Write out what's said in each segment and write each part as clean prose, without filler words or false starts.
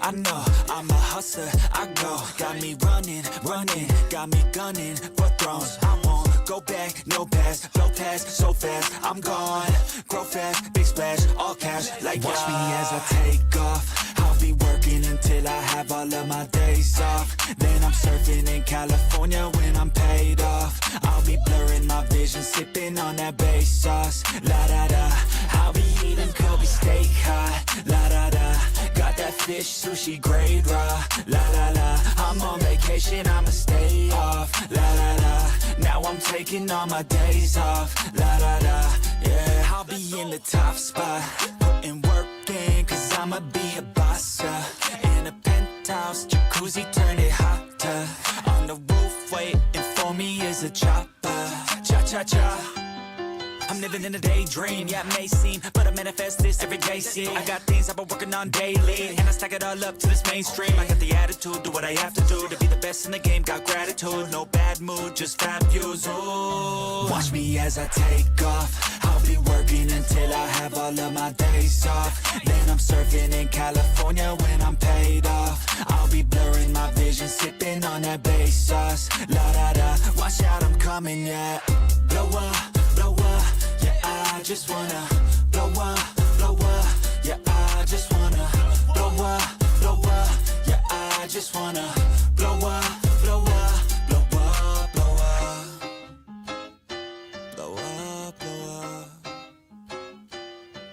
I know, I'm a hustler, I go. Got me running, got me gunning for thrones. I won't go back, no past, flow past so fast. I'm gone, grow fast, big splash, all cash. Like watch me as I take off. I'll be working until I have all of my days off. Then I'm surfing in California when I'm paid off. I'll be blurring my vision, sipping on that bass sauce. La da da, I'll be eating Kobe steak hot. La da da, got that fish sushi grade raw. La la la, I'm on vacation, I'ma stay off. La la la, now I'm taking all my days off. La la la, yeah, I'll be in the top spot, putting work in, cause I'ma be a boss, in a penthouse, jacuzzi, turn it hotter. On the roof, waiting for me is a chopper. Cha-cha-cha, I'm living in a daydream, yeah, it may seem, but I manifest this every day, see. I got things I've been working on daily, and I stack it all up to this mainstream. I got the attitude, do what I have to do to be the best in the game, got gratitude. No bad mood, just fat views, ooh. Watch me as I take off. I'll be working until I have all of my days off. Then I'm surfing in California when I'm paid off. I'll be blurring my vision, sipping on that bass sauce. La da da, watch out, I'm coming, yeah. Blow up, yeah, I just wanna blow up, yeah, I just wanna blow up, yeah, I just wanna blow up, blow up, blow up, blow up, blow up,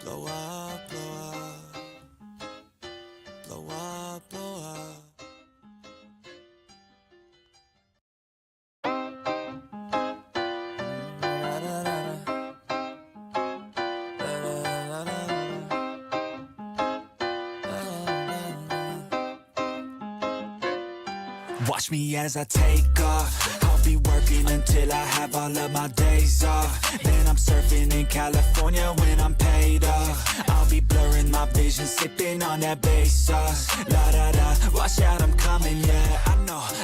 blow up, blow up, blow up, blow up. Watch me as I take off. I'll be working until I have all of my days off. Then I'm surfing in California when I'm paid off. I'll be blurring my vision, sipping on that bass sauce. La da da, watch out, I'm coming, yeah.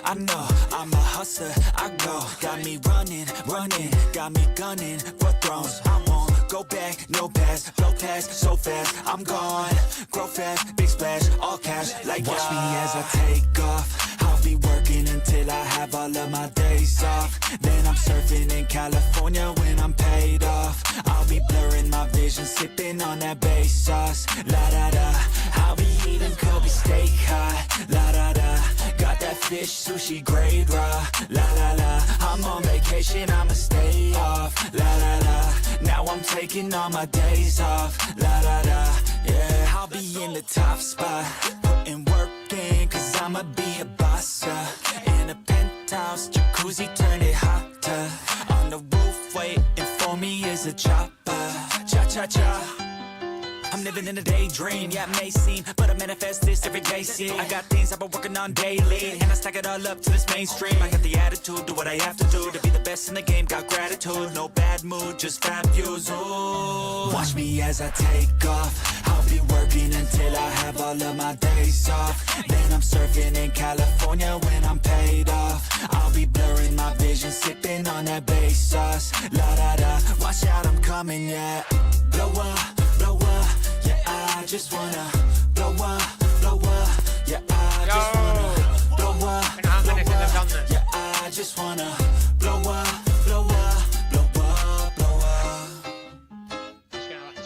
I know, I'm a hustler, I go. Got me running, got me gunning for thrones. I won't go back, no past, flow past so fast. I'm gone, grow fast, big splash, all cash. Like watch me as I take off. I'll be working until I have all of my days off. Then I'm surfing in California when I'm paid off. I'll be blurring my vision, sipping on that bass sauce. La da da, I'll be eating Kobe steak hot. La da da, got that fish sushi grade raw. La la la, I'm on vacation, I'ma stay off. La la la, now I'm taking all my days off. La la la, yeah, I'll be in the top spot, putting work in, cause I'ma be a boss, in a penthouse, jacuzzi, turn it hotter. On the roof, waiting for me is a chopper. Cha-cha-cha, I'm living in a daydream, yeah, it may seem, but I manifest this every day, see. I got things I've been working on daily, and I stack it all up to this mainstream. I got the attitude, do what I have to do to be the best in the game, got gratitude. No bad mood, just fat views, ooh. Watch me as I take off. I'll be working until I have all of my days off. Then I'm surfing in California when I'm paid off. I'll be blurring my vision, sipping on that bass sauce. La da da, watch out, I'm coming, yeah. Blow up, yeah, I just wanna blow up, yeah, I just wanna blow up, yeah, I just wanna blow up, blow up, blow up, blow up,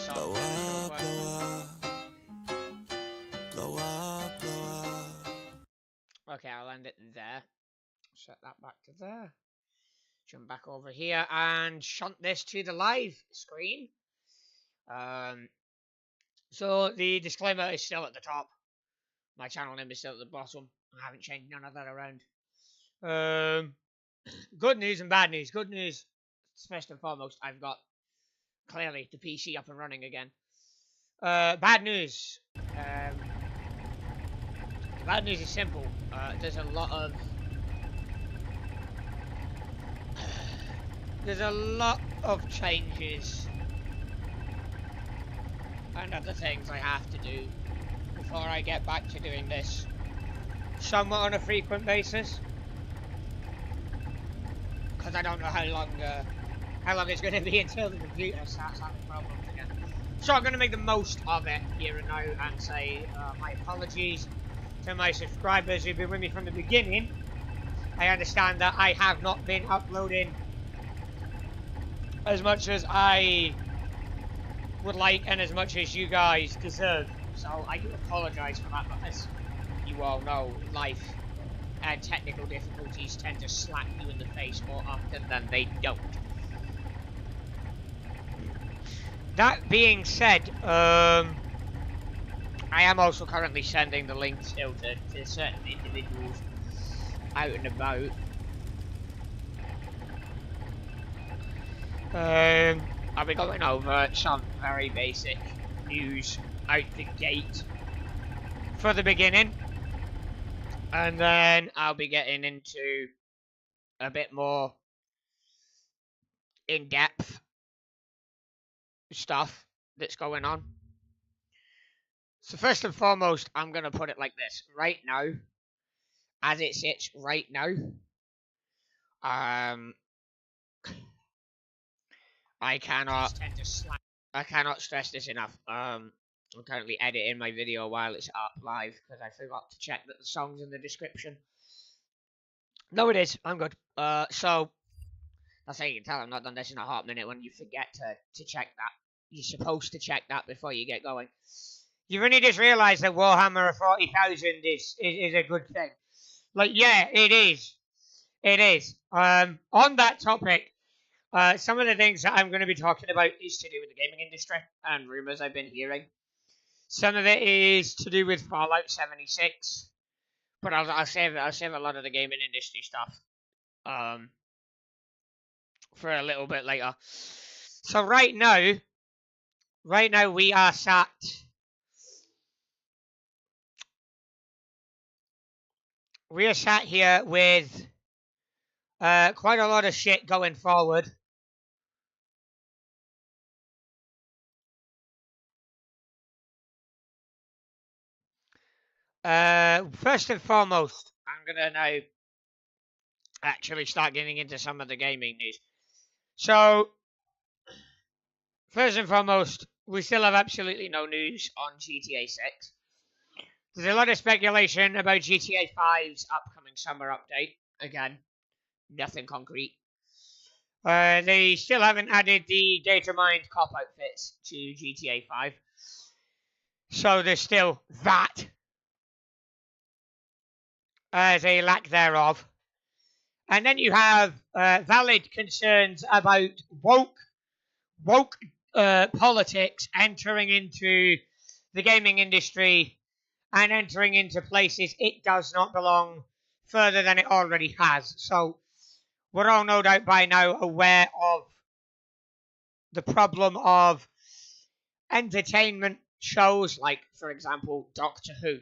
blow up, blow up, blow up. Okay, I'll end it there. Set that back to there. Jump back over here and shunt this to the live screen. So the disclaimer is still at the top. My channel name is still at the bottom. I haven't changed none of that around. Good news and bad news. Good news, first and foremost, I've got clearly the PC up and running again. Bad news. The bad news is simple. There's a lot of changes and other things I have to do before I get back to doing this somewhat on a frequent basis, because I don't know how long it's going to be until the computer starts having problems again. So I'm going to make the most of it here and now and say my apologies to my subscribers who've been with me from the beginning. I understand that I have not been uploading as much as I would like and as much as you guys deserve. So I do apologise for that, but as you all know, life and technical difficulties tend to slap you in the face more often than they don't. That being said, I am also currently sending the links still to certain individuals out and about. I'll be going over some very basic news out the gate for the beginning, and then I'll be getting into a bit more in-depth stuff that's going on. So first and foremost, I'm going to put it like this. Right now, as it sits right now, I cannot stress this enough. I'm currently editing my video while it's up live because I forgot to check that the song's in the description. No, it is. I'm good. So that's how you can tell I'm not done this in a hot minute when you forget to check that. You're supposed to check that before you get going. You've only just realised that Warhammer 40,000 is a good thing. Like, yeah, it is. It is. On that topic, some of the things that I'm going to be talking about is to do with the gaming industry and rumours I've been hearing. Some of it is to do with Fallout 76, but I'll save a lot of the gaming industry stuff for a little bit later. So right now we are sat here with quite a lot of shit going forward. First and foremost, I'm gonna now actually start getting into some of the gaming news. So, first and foremost, we still have absolutely no news on GTA 6. There's a lot of speculation about GTA 5's upcoming summer update. Again, nothing concrete. They still haven't added the data mined cop outfits to GTA 5. So there's still that as a lack thereof. And then you have valid concerns about woke politics entering into the gaming industry and entering into places it does not belong further than it already has. So we're all no doubt by now aware of the problem of entertainment shows like, for example, Doctor Who,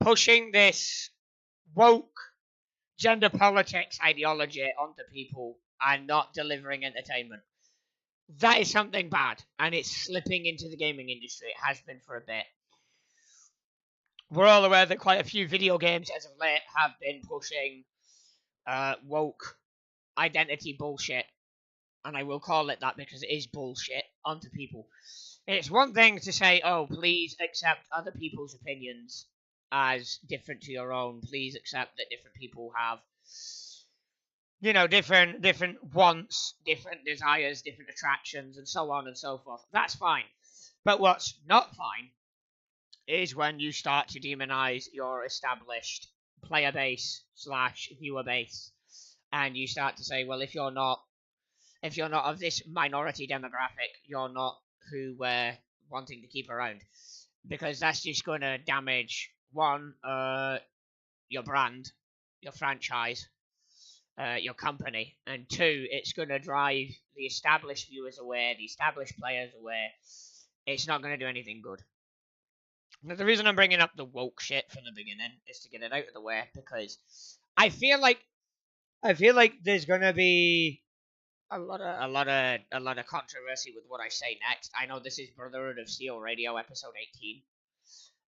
pushing this woke gender politics ideology onto people and not delivering entertainment. That is something bad, and it's slipping into the gaming industry. It has been for a bit. We're all aware that quite a few video games as of late have been pushing woke identity bullshit, and I will call it that because it is bullshit, onto people. It's one thing to say, oh, please accept other people's opinions as different to your own. Please accept that different people have, you know, different wants, different desires, different attractions, and so on and so forth. That's fine. But what's not fine is when you start to demonize your established player base / viewer base, and you start to say, well, if you're not of this minority demographic, you're not who we're wanting to keep around, because that's just going to damage one, your brand, your franchise, your company, and two, it's going to drive the established viewers away, the established players away. It's not going to do anything good. Now, the reason I'm bringing up the woke shit from the beginning is to get it out of the way, because I feel like there's going to be a lot of controversy with what I say next. I know this is Brotherhood of Steel Radio episode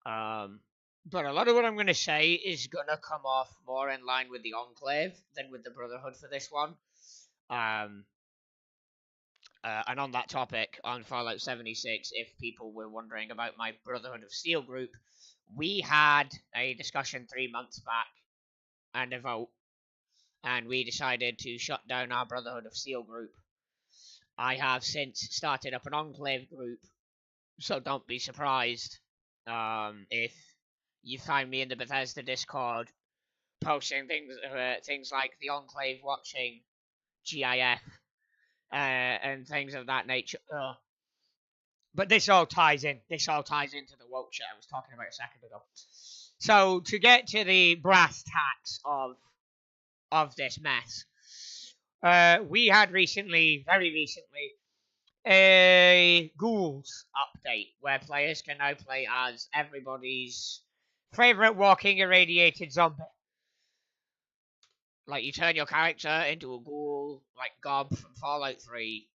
18. But a lot of what I'm going to say is going to come off more in line with the Enclave than with the Brotherhood for this one. And on that topic, on Fallout 76, if people were wondering about my Brotherhood of Steel group, we had a discussion 3 months back and a vote, and we decided to shut down our Brotherhood of Steel group. I have since started up an Enclave group, so don't be surprised if you find me in the Bethesda Discord posting things like the Enclave watching GIF and things of that nature. But this all ties in. This all ties into the woke shit I was talking about a second ago. So to get to the brass tacks of this mess, we had recently, very recently, a Ghouls update where players can now play as everybody's favorite walking irradiated zombie. Like, you turn your character into a ghoul, like Gob from Fallout 3.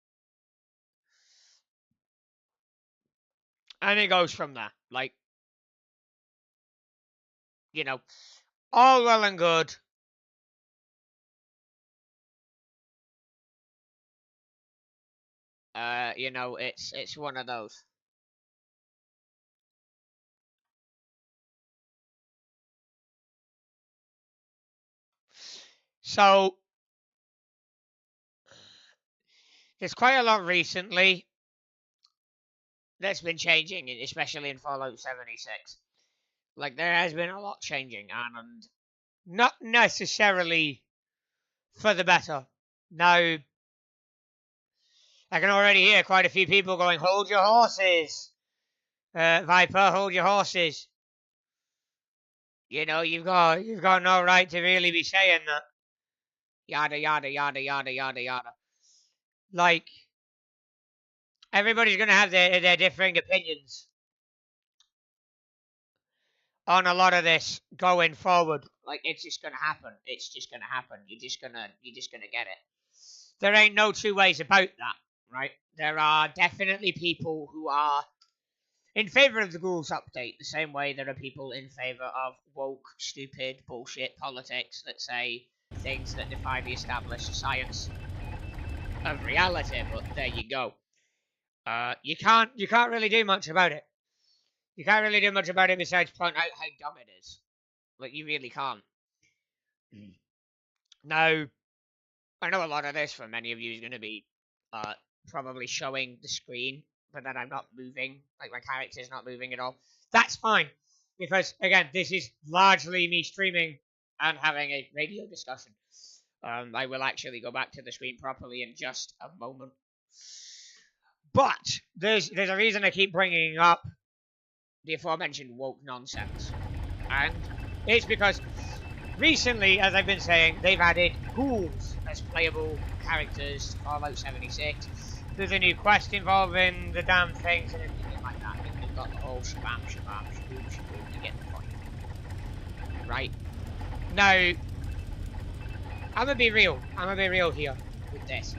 And it goes from there. Like, you know, all well and good. You know, it's one of those. So, there's quite a lot recently that's been changing, especially in Fallout 76. Like, there has been a lot changing, and not necessarily for the better. Now, I can already hear quite a few people going, "Hold your horses, Viper, hold your horses." You know, you've got no right to really be saying that. Yada yada yada yada yada yada. Like, everybody's gonna have their differing opinions on a lot of this going forward. Like, it's just gonna happen. It's just gonna happen. You're just gonna get it. There ain't no two ways about that, right? There are definitely people who are in favor of the Ghouls update, the same way there are people in favor of woke, stupid, bullshit politics that say things that defy the established science of reality. But there you go. You can't really do much about it. You can't really do much about it besides point out how dumb it is. Like, you really can't. Now, I know a lot of this for many of you is going to be probably showing the screen, but then I'm not moving. Like, my character's not moving at all. That's fine, because again, this is largely me streaming and having a radio discussion. I will actually go back to the screen properly in just a moment. But there's a reason I keep bringing up the aforementioned woke nonsense, and it's because recently, as I've been saying, they've added ghouls as playable characters to Fallout 76. There's a new quest involving the damn things and everything like that. And they've got the whole shabam, shaboom, you get the point. Right? Now, I'm gonna be real. I'm gonna be real here with this.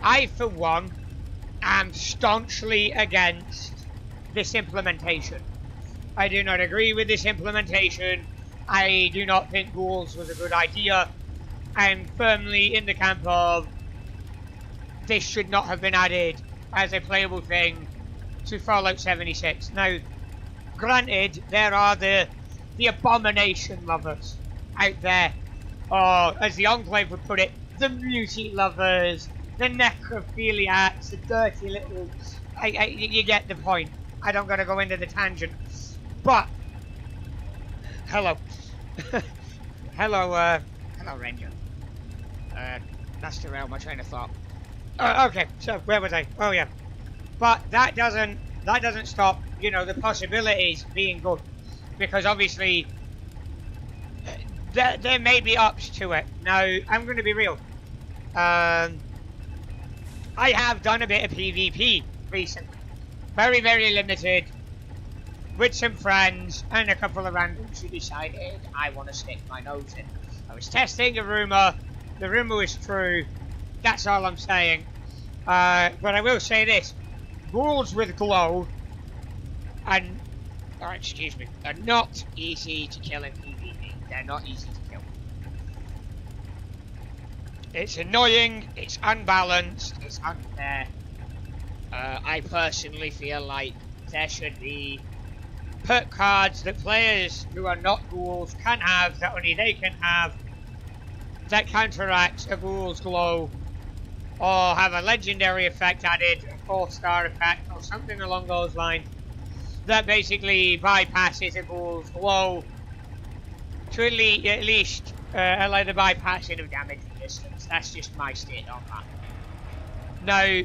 I, for one, am staunchly against this implementation. I do not agree with this implementation. I do not think ghouls was a good idea. I am firmly in the camp of this should not have been added as a playable thing to Fallout 76. Now, granted, there are the abomination lovers out there, or as the Enclave would put it, the mutie lovers, the necrophiliacs, the dirty little... you get the point. I don't gotta go into the tangent. But, hello. Hello, Ranger. That's derailed my train of thought. Okay, so where was I? Oh yeah. But that doesn't stop, you know, the possibilities being good. Because obviously, there may be ups to it. Now, I'm going to be real. I have done a bit of PvP recently. Very, very limited. With some friends and a couple of randoms who decided I want to stick my nose in. I was testing a rumour. The rumour was true. That's all I'm saying. But I will say this. Ghouls with glow and... Oh, excuse me. Are not easy to kill in PvP. They're not easy to kill. It's annoying. It's unbalanced. It's unfair. I personally feel like there should be perk cards that players who are not ghouls can have, that only they can have, that counteract a ghoul's glow, or have a legendary effect added, a 4-star effect, or something along those lines, that basically bypasses a ghoul's glow to at least allow the bypassing of damage resistance. That's just my state on that. Now,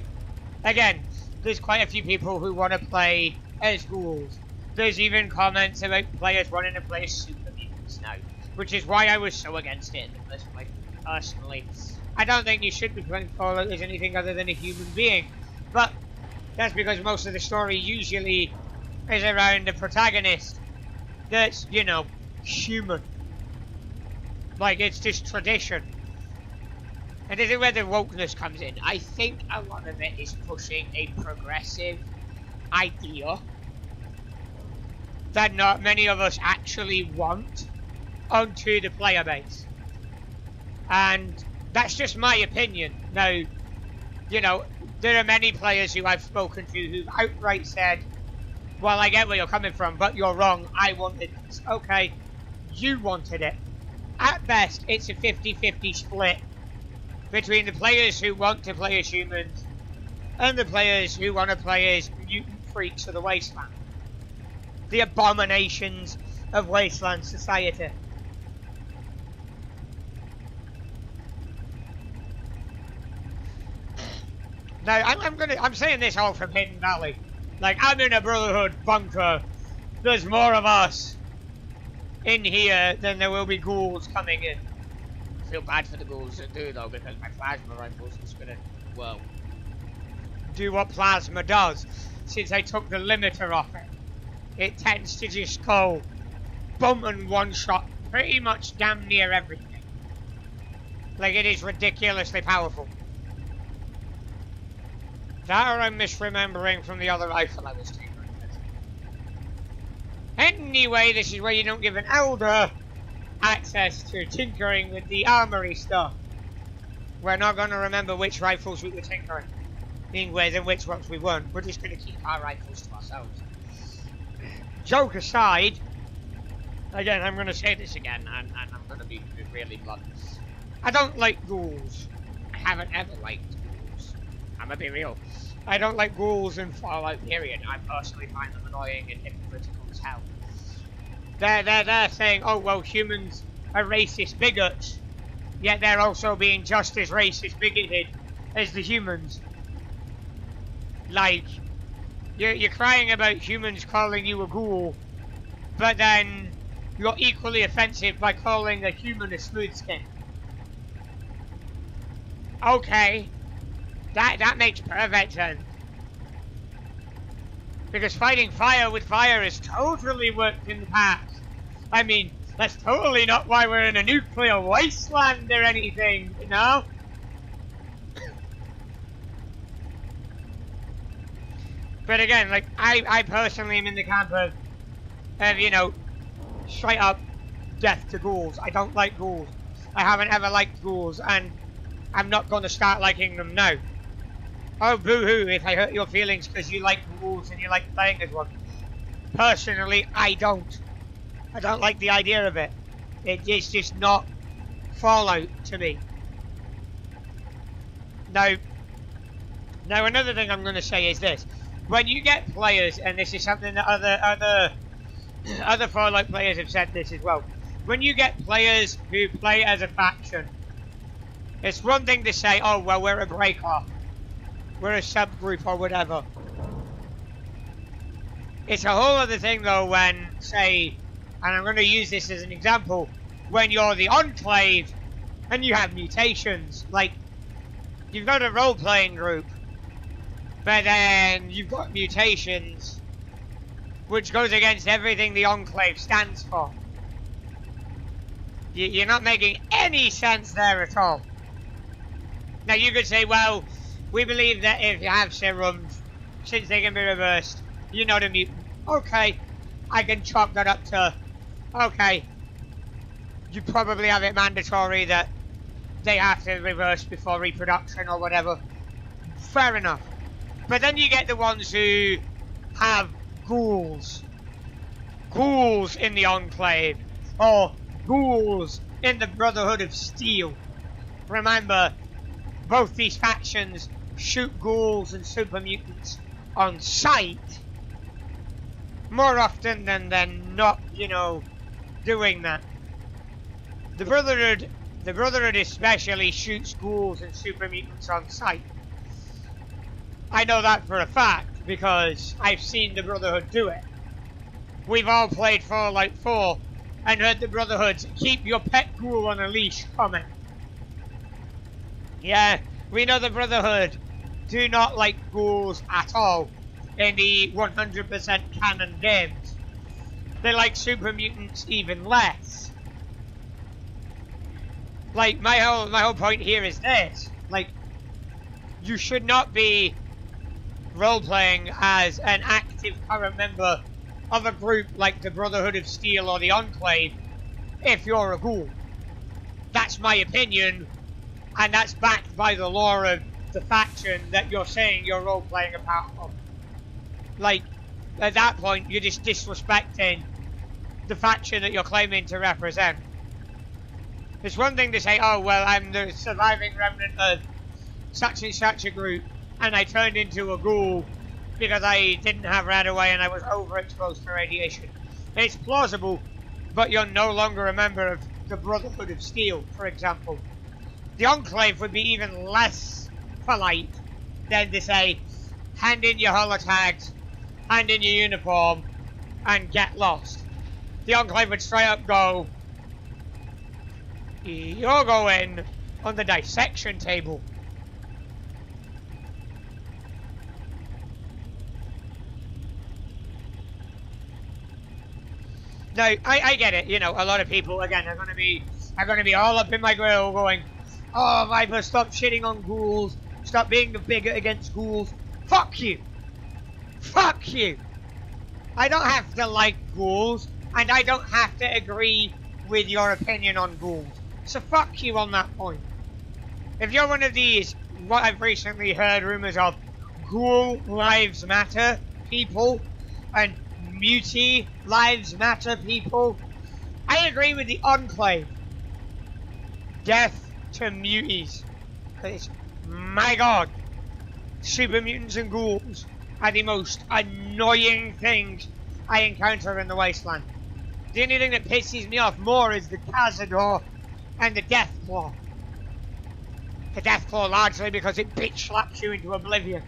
again, there's quite a few people who want to play as ghouls. There's even comments about players wanting to play as super mutants now, which is why I was so against it in the first place, personally. I don't think you should be playing Fallout as anything other than a human being, but that's because most of the story usually is around the protagonist that's, you know, human. Like, it's just tradition. And this is where the wokeness comes in. I think a lot of it is pushing a progressive idea that not many of us actually want onto the player base. And that's just my opinion. Now, you know, there are many players who I've spoken to who've outright said, well, I get where you're coming from, but you're wrong. I wanted this. Okay, you wanted it. At best, it's a 50-50 split between the players who want to play as humans and the players who want to play as mutant freaks of the wasteland. The abominations of wasteland society. Now, I'm saying this all from Hidden Valley. Like, I'm in a Brotherhood bunker. There's more of us in here than there will be ghouls coming in. I feel bad for the ghouls that do, though, because my plasma rifle's just gonna, well, do what plasma does. Since I took the limiter off it, it tends to just go boom and one-shot pretty much damn near everything. Like, it is ridiculously powerful. That or I'm misremembering from the other rifle I was taking. Anyway, this is where you don't give an elder access to tinkering with the armory stuff. We're not going to remember which rifles we were tinkering with and which ones we weren't. We're just going to keep our rifles to ourselves. Joke aside, again, I'm going to say this again, and I'm going to be really blunt. I don't like ghouls. I haven't ever liked ghouls. I'm going to be real. I don't like ghouls in Fallout, period. I personally find them annoying and hypocritical as hell. They're saying, oh, well, humans are racist bigots, yet they're also being just as racist bigoted as the humans. Like, you're crying about humans calling you a ghoul, but then you're equally offensive by calling a human a smooth skin. Okay. That makes perfect sense. Because fighting fire with fire has totally worked in the past. I mean, that's totally not why we're in a nuclear wasteland or anything, you know? But again, like, I personally am in the camp of, you know, straight up death to ghouls. I don't like ghouls. I haven't ever liked ghouls, and I'm not going to start liking them now. Oh, boo-hoo if I hurt your feelings because you like ghouls and you like playing as one. Personally, I don't. I don't like the idea of it. It's just not Fallout to me. Now, another thing I'm going to say is this. When you get players, and this is something that other Fallout players have said this as well. When you get players who play as a faction, it's one thing to say, oh, well, we're a break-off. We're a subgroup or whatever. It's a whole other thing though when, say, and I'm going to use this as an example, when you're the Enclave and you have mutations. Like, you've got a role-playing group, but then you've got mutations, which goes against everything the Enclave stands for. You're not making any sense there at all. Now you could say, well, we believe that if you have serums, since they can be reversed, you're not a mutant. Okay, I can chalk that up to, okay, you probably have it mandatory that they have to reverse before reproduction or whatever. Fair enough. But then you get the ones who have ghouls. ghouls in the Enclave or ghouls in the Brotherhood of Steel. Remember, both these factions shoot ghouls and super mutants on sight more often than they're not, doing that. The Brotherhood especially shoots ghouls and super mutants on sight. I know that for a fact because I've seen the Brotherhood do it. We've all played Fallout 4 and heard the Brotherhood's keep your pet ghoul on a leash comment. Yeah, we know the Brotherhood do not like ghouls at all in the 100% canon games. They like super mutants even less. Like, my whole point here is this. Like, you should not be role-playing as an active current member of a group like the Brotherhood of Steel or the Enclave if you're a ghoul. That's my opinion, and that's backed by the lore of the faction that you're saying you're role-playing a part of. Like, at that point, you're just disrespecting the faction that you're claiming to represent. It's one thing to say, oh, well, I'm the surviving remnant of such and such a group, and I turned into a ghoul because I didn't have ran away and I was overexposed to radiation. It's plausible, but you're no longer a member of the Brotherhood of Steel, for example. The Enclave would be even less polite than to say, hand in your holotags, hand in your uniform, and get lost. The Enclave would straight up go, you're going on the dissection table. Now, I get it, a lot of people, again, are gonna be all up in my grill going, oh, Viper, stop shitting on ghouls, stop being the bigot against ghouls. Fuck you! Fuck you! I don't have to like ghouls, and I don't have to agree with your opinion on ghouls. So fuck you on that point. If you're one of these, what I've recently heard rumours of, Ghoul Lives Matter people, and Mutie Lives Matter people, I agree with the Enclave. Death to muties. Because, my god, super mutants and ghouls are the most annoying things I encounter in the Wasteland. The only thing that pisses me off more is the Cazador and the Deathclaw. The Deathclaw largely because it bitch slaps you into oblivion.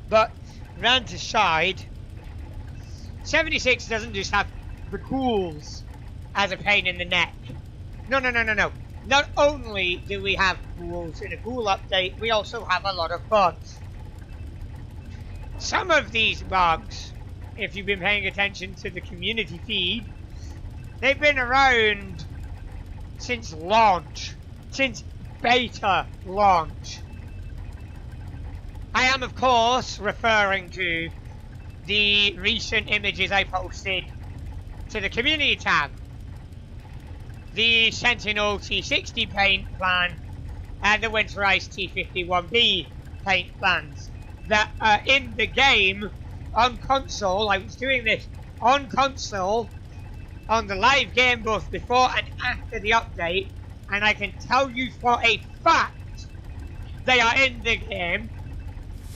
But, rant aside, 76 doesn't just have the ghouls as a pain in the neck. No. Not only do we have ghouls in a ghoul update, we also have a lot of bugs. Some of these bugs, if you've been paying attention to the community feed, they've been around since launch, since beta launch. I am, of course, referring to the recent images I posted to the community tab. The Sentinel T60 paint plan and the Winterized T51B paint plans that are in the game on console. I was doing this on console on the live game both before and after the update, and I can tell you for a fact they are in the game.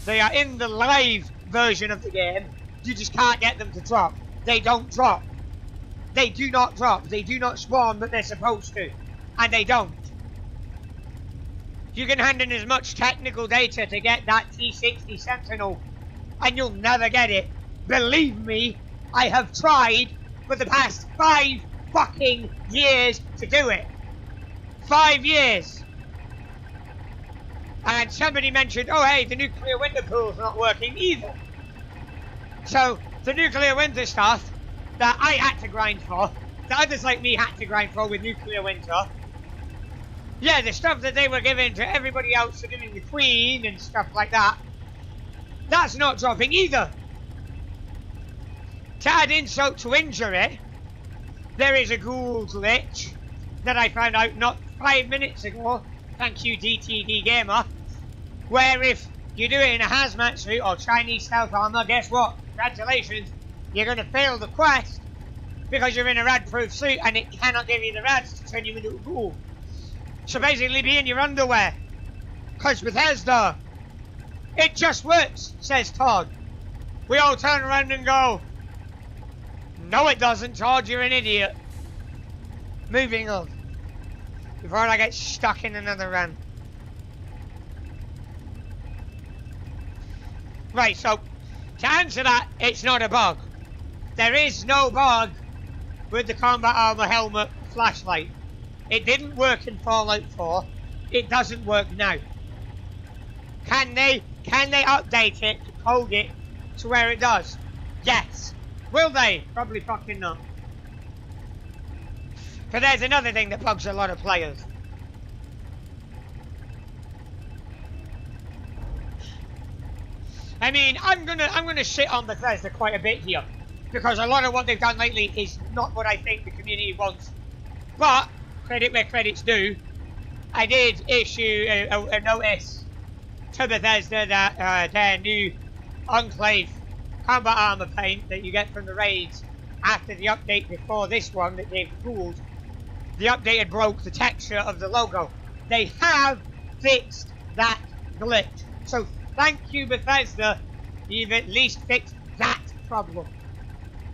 They are in the live version of the game. You just can't get them to drop. They don't drop. They do not drop. They do not spawn, but they're supposed to. And they don't. You can hand in as much technical data to get that T60 Sentinel, and you'll never get it. Believe me, I have tried for the past 5 fucking years to do it. 5 years. And somebody mentioned, oh hey, the nuclear winter pool's not working either. So, the nuclear winter stuff that I had to grind for, that others like me had to grind for with nuclear winter, yeah, the stuff that they were giving to everybody else, including the Queen and stuff like that, that's not dropping either. To add insult to injury, there is a ghoul glitch that I found out not 5 minutes ago, thank you DTD Gamer, where if You do it in a hazmat suit or Chinese stealth armor, guess what? Congratulations, you're going to fail the quest because you're in a rad-proof suit and it cannot give you the rads to turn you into a ghoul. So basically be in your underwear. Because Bethesda, it just works, says Todd. We all turn around and go, no it doesn't, Todd, you're an idiot. Moving on. Before I get stuck in another run. Right, so to answer that, it's not a bug. There is no bug with the combat armor helmet flashlight. It didn't work in Fallout 4. It doesn't work now. Can they update it to code it to where it does? Yes. Will they? Probably fucking not. But there's another thing that bugs a lot of players. I mean, I'm gonna shit on Bethesda quite a bit here, because a lot of what they've done lately is not what I think the community wants. But credit where credit's due, I did issue a notice to Bethesda that their new Enclave combat armor paint that you get from the raids after the update before this one that they've ruled, the update had broke the texture of the logo. They have fixed that glitch. So thank you, Bethesda. You've at least fixed that problem.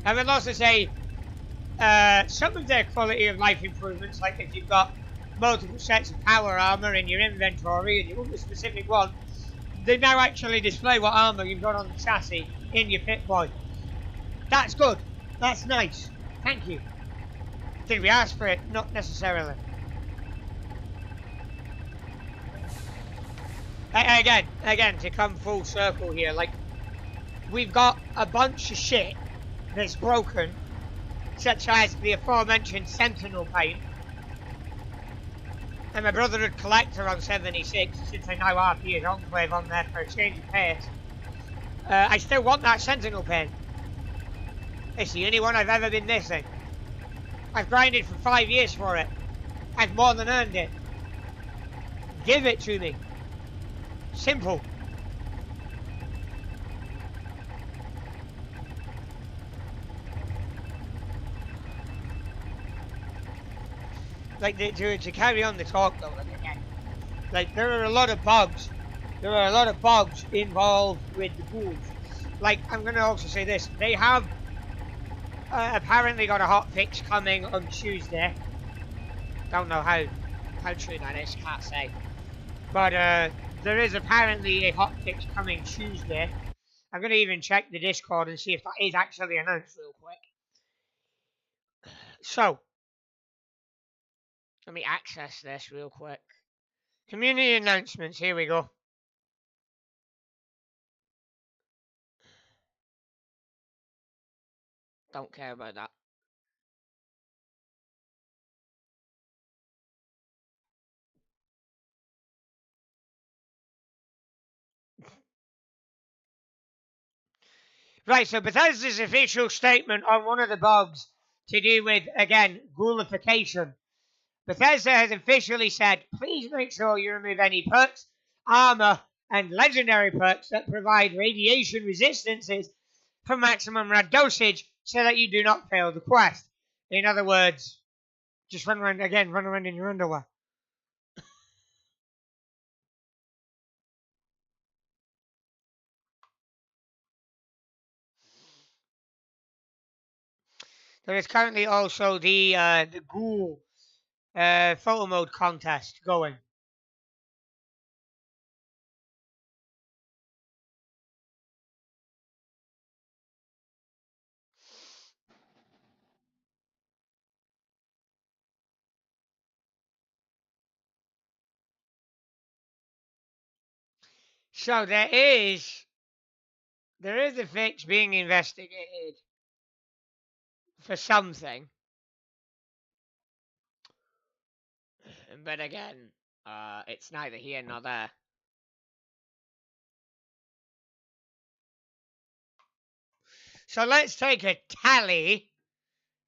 I would also say some of their quality of life improvements, like if you've got multiple sets of power armor in your inventory and you want a specific one, they now actually display what armor you've got on the chassis in your Pip-Boy. That's good. That's nice. Thank you. Did we ask for it? Not necessarily. Again, to come full circle here, like, we've got a bunch of shit that's broken, such as the aforementioned Sentinel paint, and my Brotherhood collector on 76, since I now have his Enclave on there for a change of pace. I still want that Sentinel paint. It's the only one I've ever been missing. I've grinded for 5 years for it. I've more than earned it. Give it to me. Simple. Like, to carry on the talk though, like, there are a lot of bugs. There are a lot of bugs involved with the ghouls. Like, I'm going to also say this. They have apparently got a hot fix coming on Tuesday. Don't know how true that is, can't say. But there is apparently a hot fix coming Tuesday. I'm going to even check the Discord and see if that is actually announced real quick. So, let me access this real quick. Community announcements, here we go. Don't care about that. Right, so Bethesda's official statement on one of the bugs to do with, again, ghoulification. Bethesda has officially said, please make sure you remove any perks, armor, and legendary perks that provide radiation resistances for maximum rad dosage so that you do not fail the quest. In other words, just run around in your underwear. There is currently also the ghoul photo mode contest going. So there is a fix being investigated for something. But again, it's neither here nor there. So let's take a tally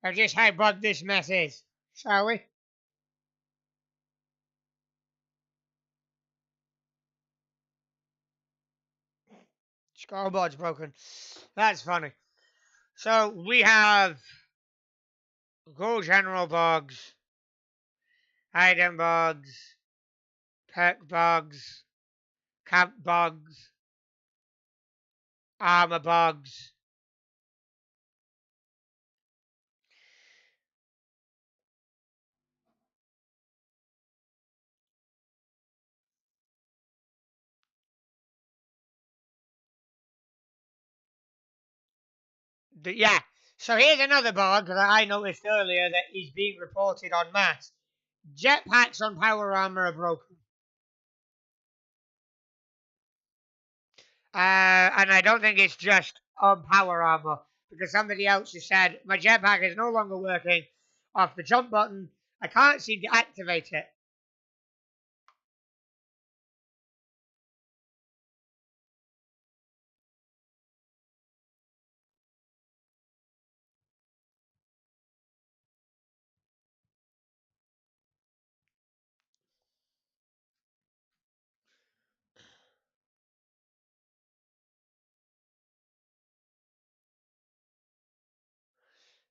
of just how bad this mess is, shall we? Scoreboard's broken. That's funny. So we have Go General Bugs, Item Bugs, Perk Bugs, Camp Bugs, Armor Bugs. Yeah. So here's another bug that I noticed earlier that is being reported en masse. Jetpacks on power armor are broken. And I don't think it's just on power armor, because somebody else has said, my jetpack is no longer working. Off the jump button, I can't seem to activate it.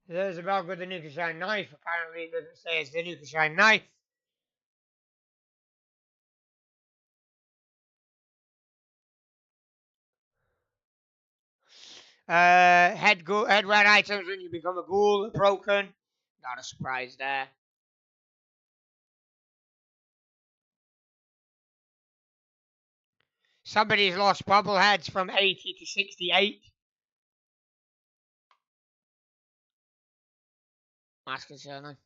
There's a bug with the nuclear shine knife. Apparently, it doesn't say it's the nuclear shine knife. Headwear items when you become a ghoul are broken. Not a surprise there. Somebody's lost bobbleheads from 80 to 68. That's concerning.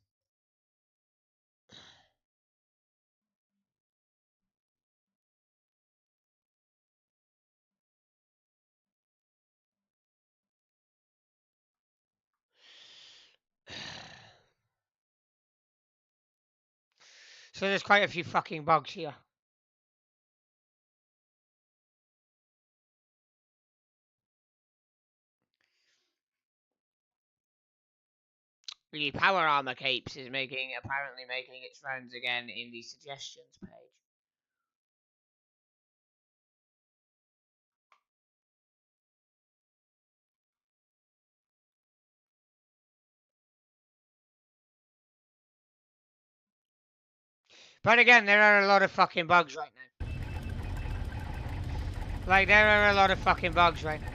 So there's quite a few fucking bugs here. The power armor capes is apparently making its rounds again in the suggestions page. But again, there are a lot of fucking bugs right now. Like, there are a lot of fucking bugs right now.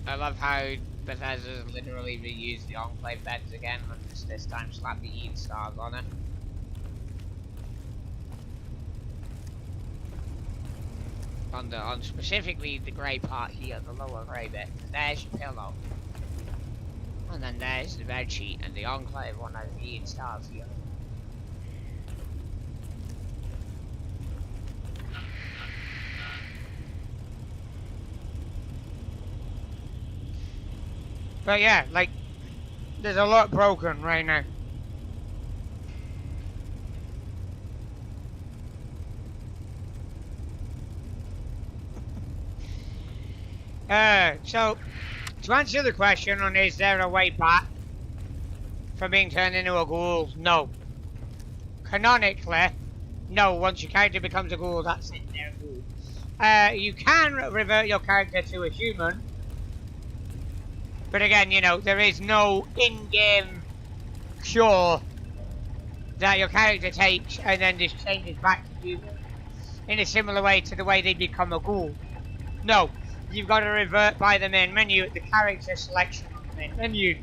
I love how Bethesda's literally reused the Enclave beds again, and just this time slapped the Eden stars on it. On specifically the grey part here, the lower grey bit. There's your pillow. And then there's the bed sheet, and the Enclave one has the Eden stars here. But yeah, like, there's a lot broken right now. So, to answer the question on is there a way back from being turned into a ghoul, no. Canonically, no, once your character becomes a ghoul, that's it, they're a ghoul. You can revert your character to a human, but again, you know, there is no in-game cure that your character takes and then just changes back to human in a similar way to the way they become a ghoul. No, you've got to revert by the main menu at the character selection on the main menu,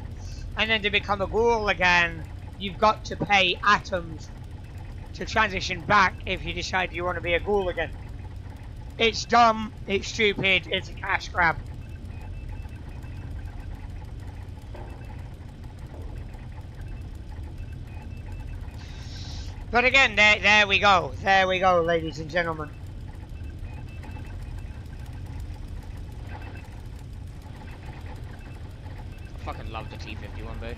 and then to become a ghoul again, you've got to pay atoms to transition back if you decide you want to be a ghoul again. It's dumb, it's stupid, it's a cash grab. But again, there we go, ladies and gentlemen. I fucking love the T-51 boat.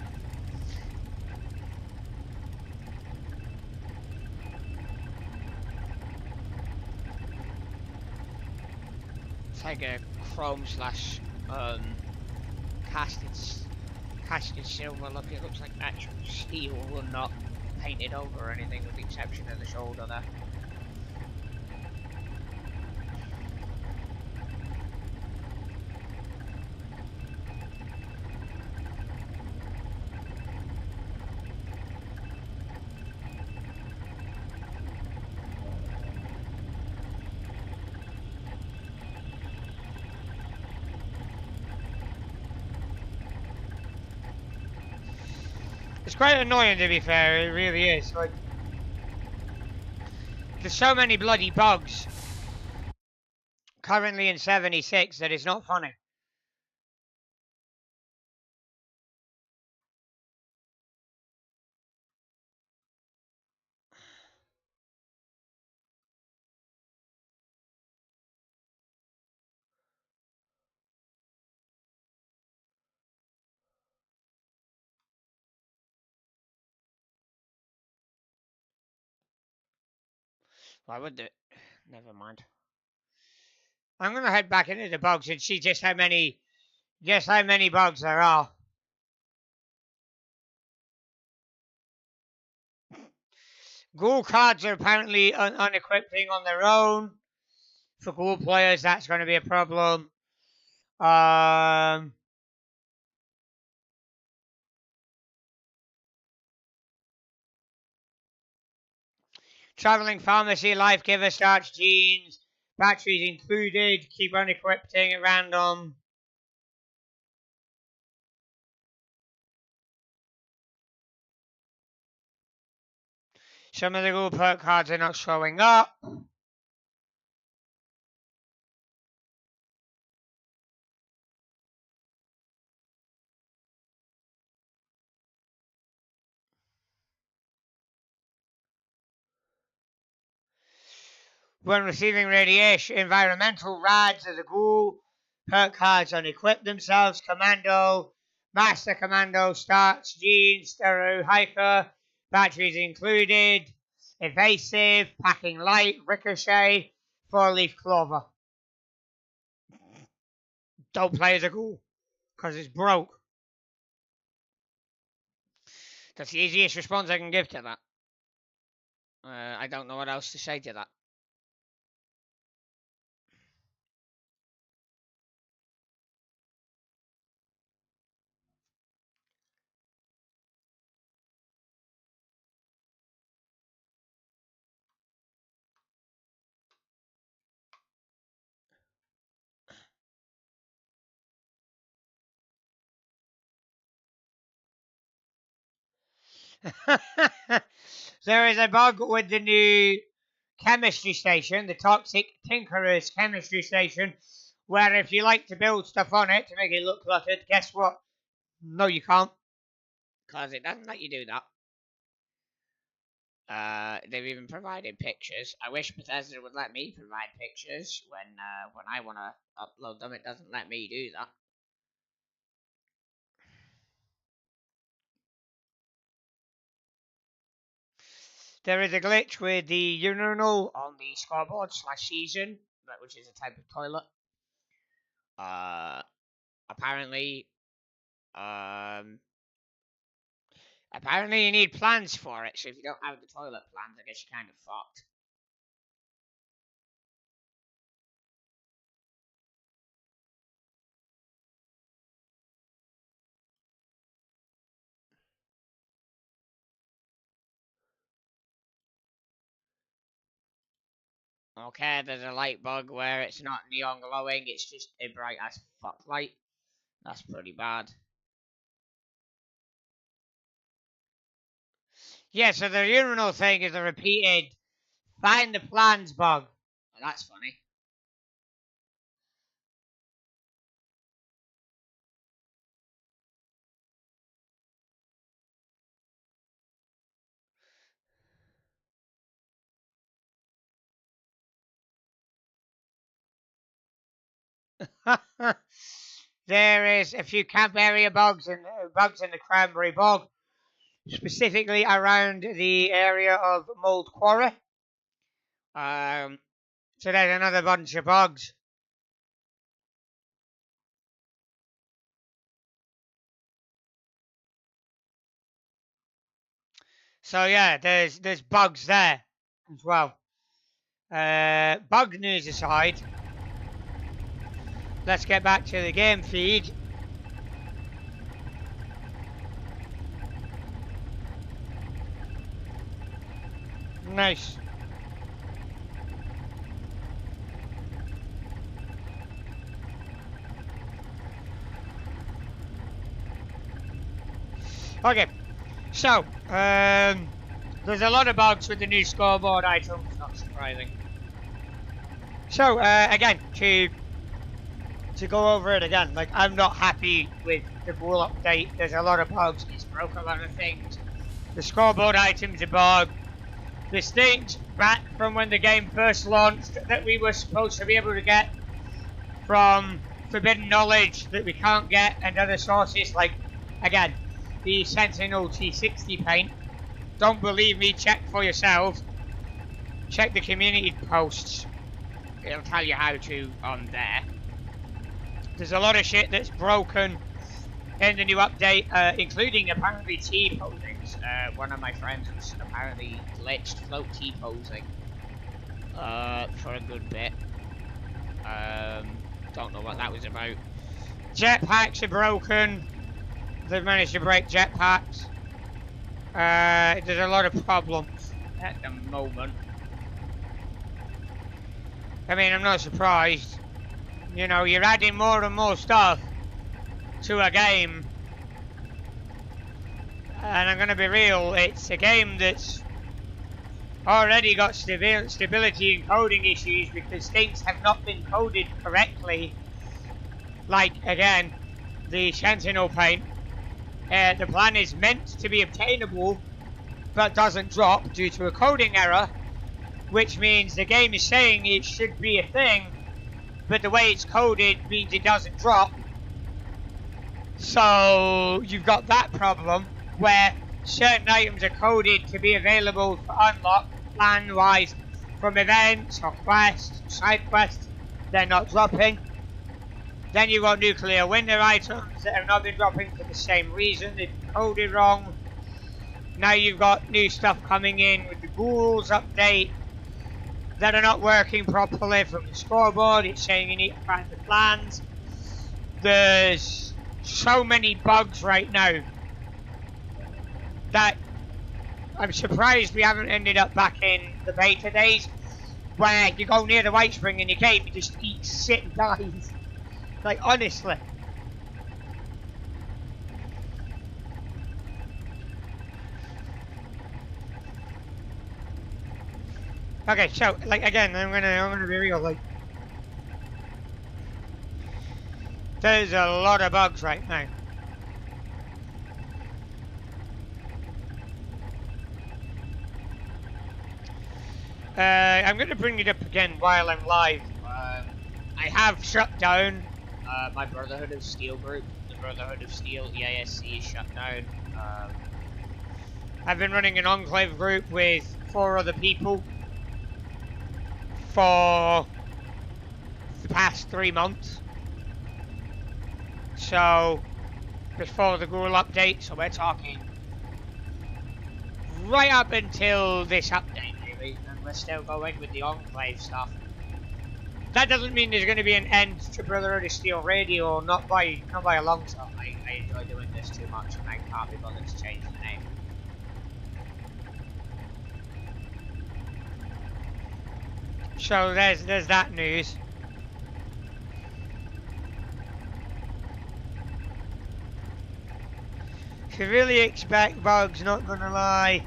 It's like a chrome slash casted Cast in silver, look, it looks like actual steel and not painted over or anything with the exception of the shoulder there. It's quite annoying, to be fair, it really is. Like, there's so many bloody bugs currently in 76 that it's not funny. Why would it? Never mind. I'm gonna head back into the bugs and see just how many bugs there are. Ghoul cards are apparently unequipping on their own. For ghoul players, that's going to be a problem. Traveling pharmacy, life giver, starch genes, batteries included, keep unequipping at random. Some of the ghoul perk cards are not showing up. When receiving radiation, environmental rads as a ghoul, perk cards unequip themselves, commando, master commando, starts, genes, stereo, hiker, batteries included, evasive, packing light, ricochet, four-leaf clover. Don't play as a ghoul, because it's broke. That's the easiest response I can give to that. I don't know what else to say to that. There is a bug with the new chemistry station, the Toxic Tinkerer's chemistry station, where if you like to build stuff on it to make it look cluttered, guess what? No, you can't, because it doesn't let you do that. They've even provided pictures. I wish Bethesda would let me provide pictures when I want to upload them. It doesn't let me do that. There is a glitch with the urinal on the scoreboard / season, which is a type of toilet. Apparently, apparently you need plans for it. So if you don't have the toilet plans, I guess you're kind of fucked. Okay, there's a light bug where it's not neon glowing, it's just a bright as fuck light. That's pretty bad. Yeah, so the urinal thing is a repeated find the plans bug. Oh, that's funny. There is a few camp area bugs in the cranberry bog, specifically around the area of Mold Quarry. So there's another bunch of bugs. So yeah, there's bugs there as well. Bug news aside, let's get back to the game feed. Nice. Okay, so there's a lot of bugs with the new scoreboard items, not surprising. So again, to go over it again, like I'm not happy with the rule update. There's a lot of bugs. It's broke a lot of things. The scoreboard items are bugged. There's things back from when the game first launched that we were supposed to be able to get from Forbidden Knowledge that we can't get, and other sources like, again, the Sentinel T60 paint. Don't believe me, check for yourself. Check the community posts. It'll tell you how to on there. There's a lot of shit that's broken in the new update, including apparently T-posings. One of my friends was apparently glitched float T-posing for a good bit. Don't know what that was about. Jetpacks are broken. They've managed to break jetpacks. There's a lot of problems at the moment. I mean, I'm not surprised. You know, you're adding more and more stuff to a game. And I'm going to be real, it's a game that's already got stability and coding issues because things have not been coded correctly. Like, again, the Sentinel paint. The plan is meant to be obtainable, but doesn't drop due to a coding error, which means the game is saying it should be a thing, but the way it's coded means it doesn't drop. So you've got that problem where certain items are coded to be available for unlock plan-wise from events or quests, side quests. They're not dropping. Then you've got nuclear winter items that have not been dropping for the same reason. They've been coded wrong. Now you've got new stuff coming in with the ghouls update that are not working properly from the scoreboard. It's saying you need to find the plans. There's so many bugs right now that I'm surprised we haven't ended up back in the beta days where you go near the white spring in your game, you just eat shit and dies. Like, honestly. Okay, so, like, again, I'm gonna be real, like, there's a lot of bugs right now. I'm gonna bring it up again while I'm live. I have shut down my Brotherhood of Steel group. The Brotherhood of Steel EASC is shut down. I've been running an Enclave group with 4 other people for the past 3 months. So, before the Ghoul update, so we're talking right up until this update, maybe, and we're still going with the Enclave stuff. That doesn't mean there's going to be an end to Brotherhood of Steel Radio, not by a long shot. I enjoy doing this too much, and I can't be bothered to change the name. So there's that news. If you really expect bugs, not gonna lie,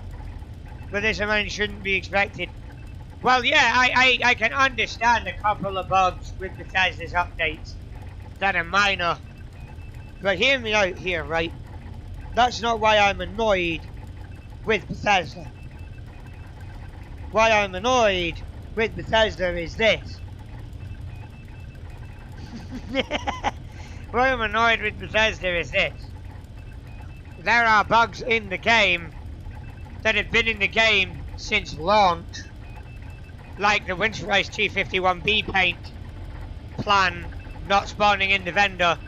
but this amount shouldn't be expected. Well, yeah, I can understand a couple of bugs with Bethesda's updates that are minor, but hear me out here, right? That's not why I'm annoyed with Bethesda. Why I'm annoyed with Bethesda is this. Why I'm annoyed with Bethesda is this. There are bugs in the game that have been in the game since launch, like the Winterized T51B paint plan not spawning in the vendor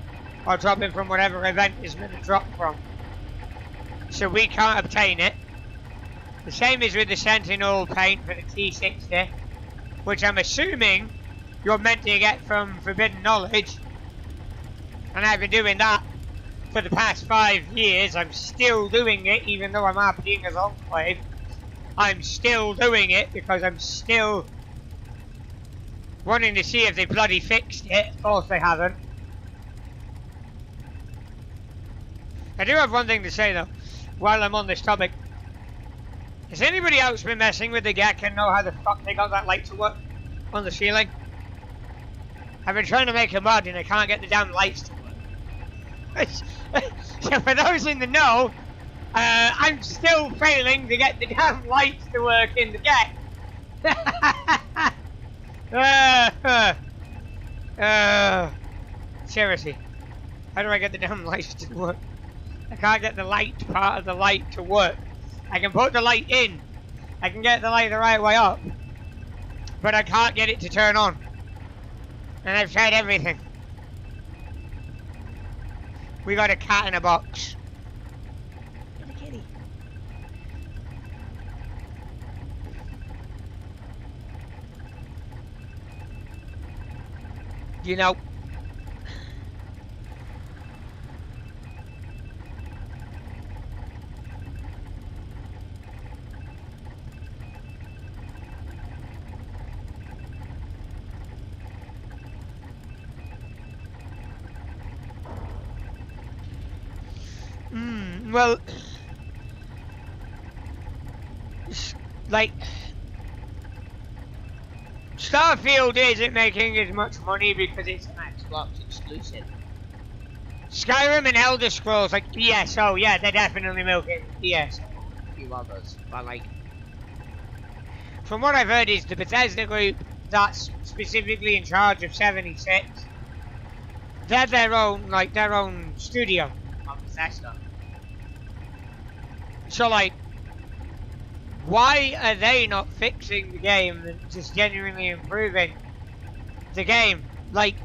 or dropping from whatever event is meant to drop from. So we can't obtain it. The same is with the Sentinel paint for the T60, which I'm assuming you're meant to get from Forbidden Knowledge. And I've been doing that for the past 5 years. I'm still doing it, even though I'm RPing as Enclave. I'm still doing it because I'm still wanting to see if they bloody fixed it. Of course they haven't. I do have one thing to say though, while I'm on this topic. Has anybody else been messing with the GEC and know how the fuck they got that light to work on the ceiling? I've been trying to make a mod and I can't get the damn lights to work. So for those in the know, I'm still failing to get the damn lights to work in the GEC. Seriously, how do I get the damn lights to work? I can't get the light part of the light to work. I can put the light in. I can get the light the right way up. But I can't get it to turn on. And I've tried everything. We got a cat in a box. Get a kitty. You know. Well, like, Starfield isn't making as much money because it's an Xbox exclusive. Skyrim and Elder Scrolls, like, yes, oh yeah, they're definitely milking, yes, a few others, but like, from what I've heard is the Bethesda group that's specifically in charge of 76, they're their own studio on Bethesda. So like, why are they not fixing the game and just genuinely improving the game? Like,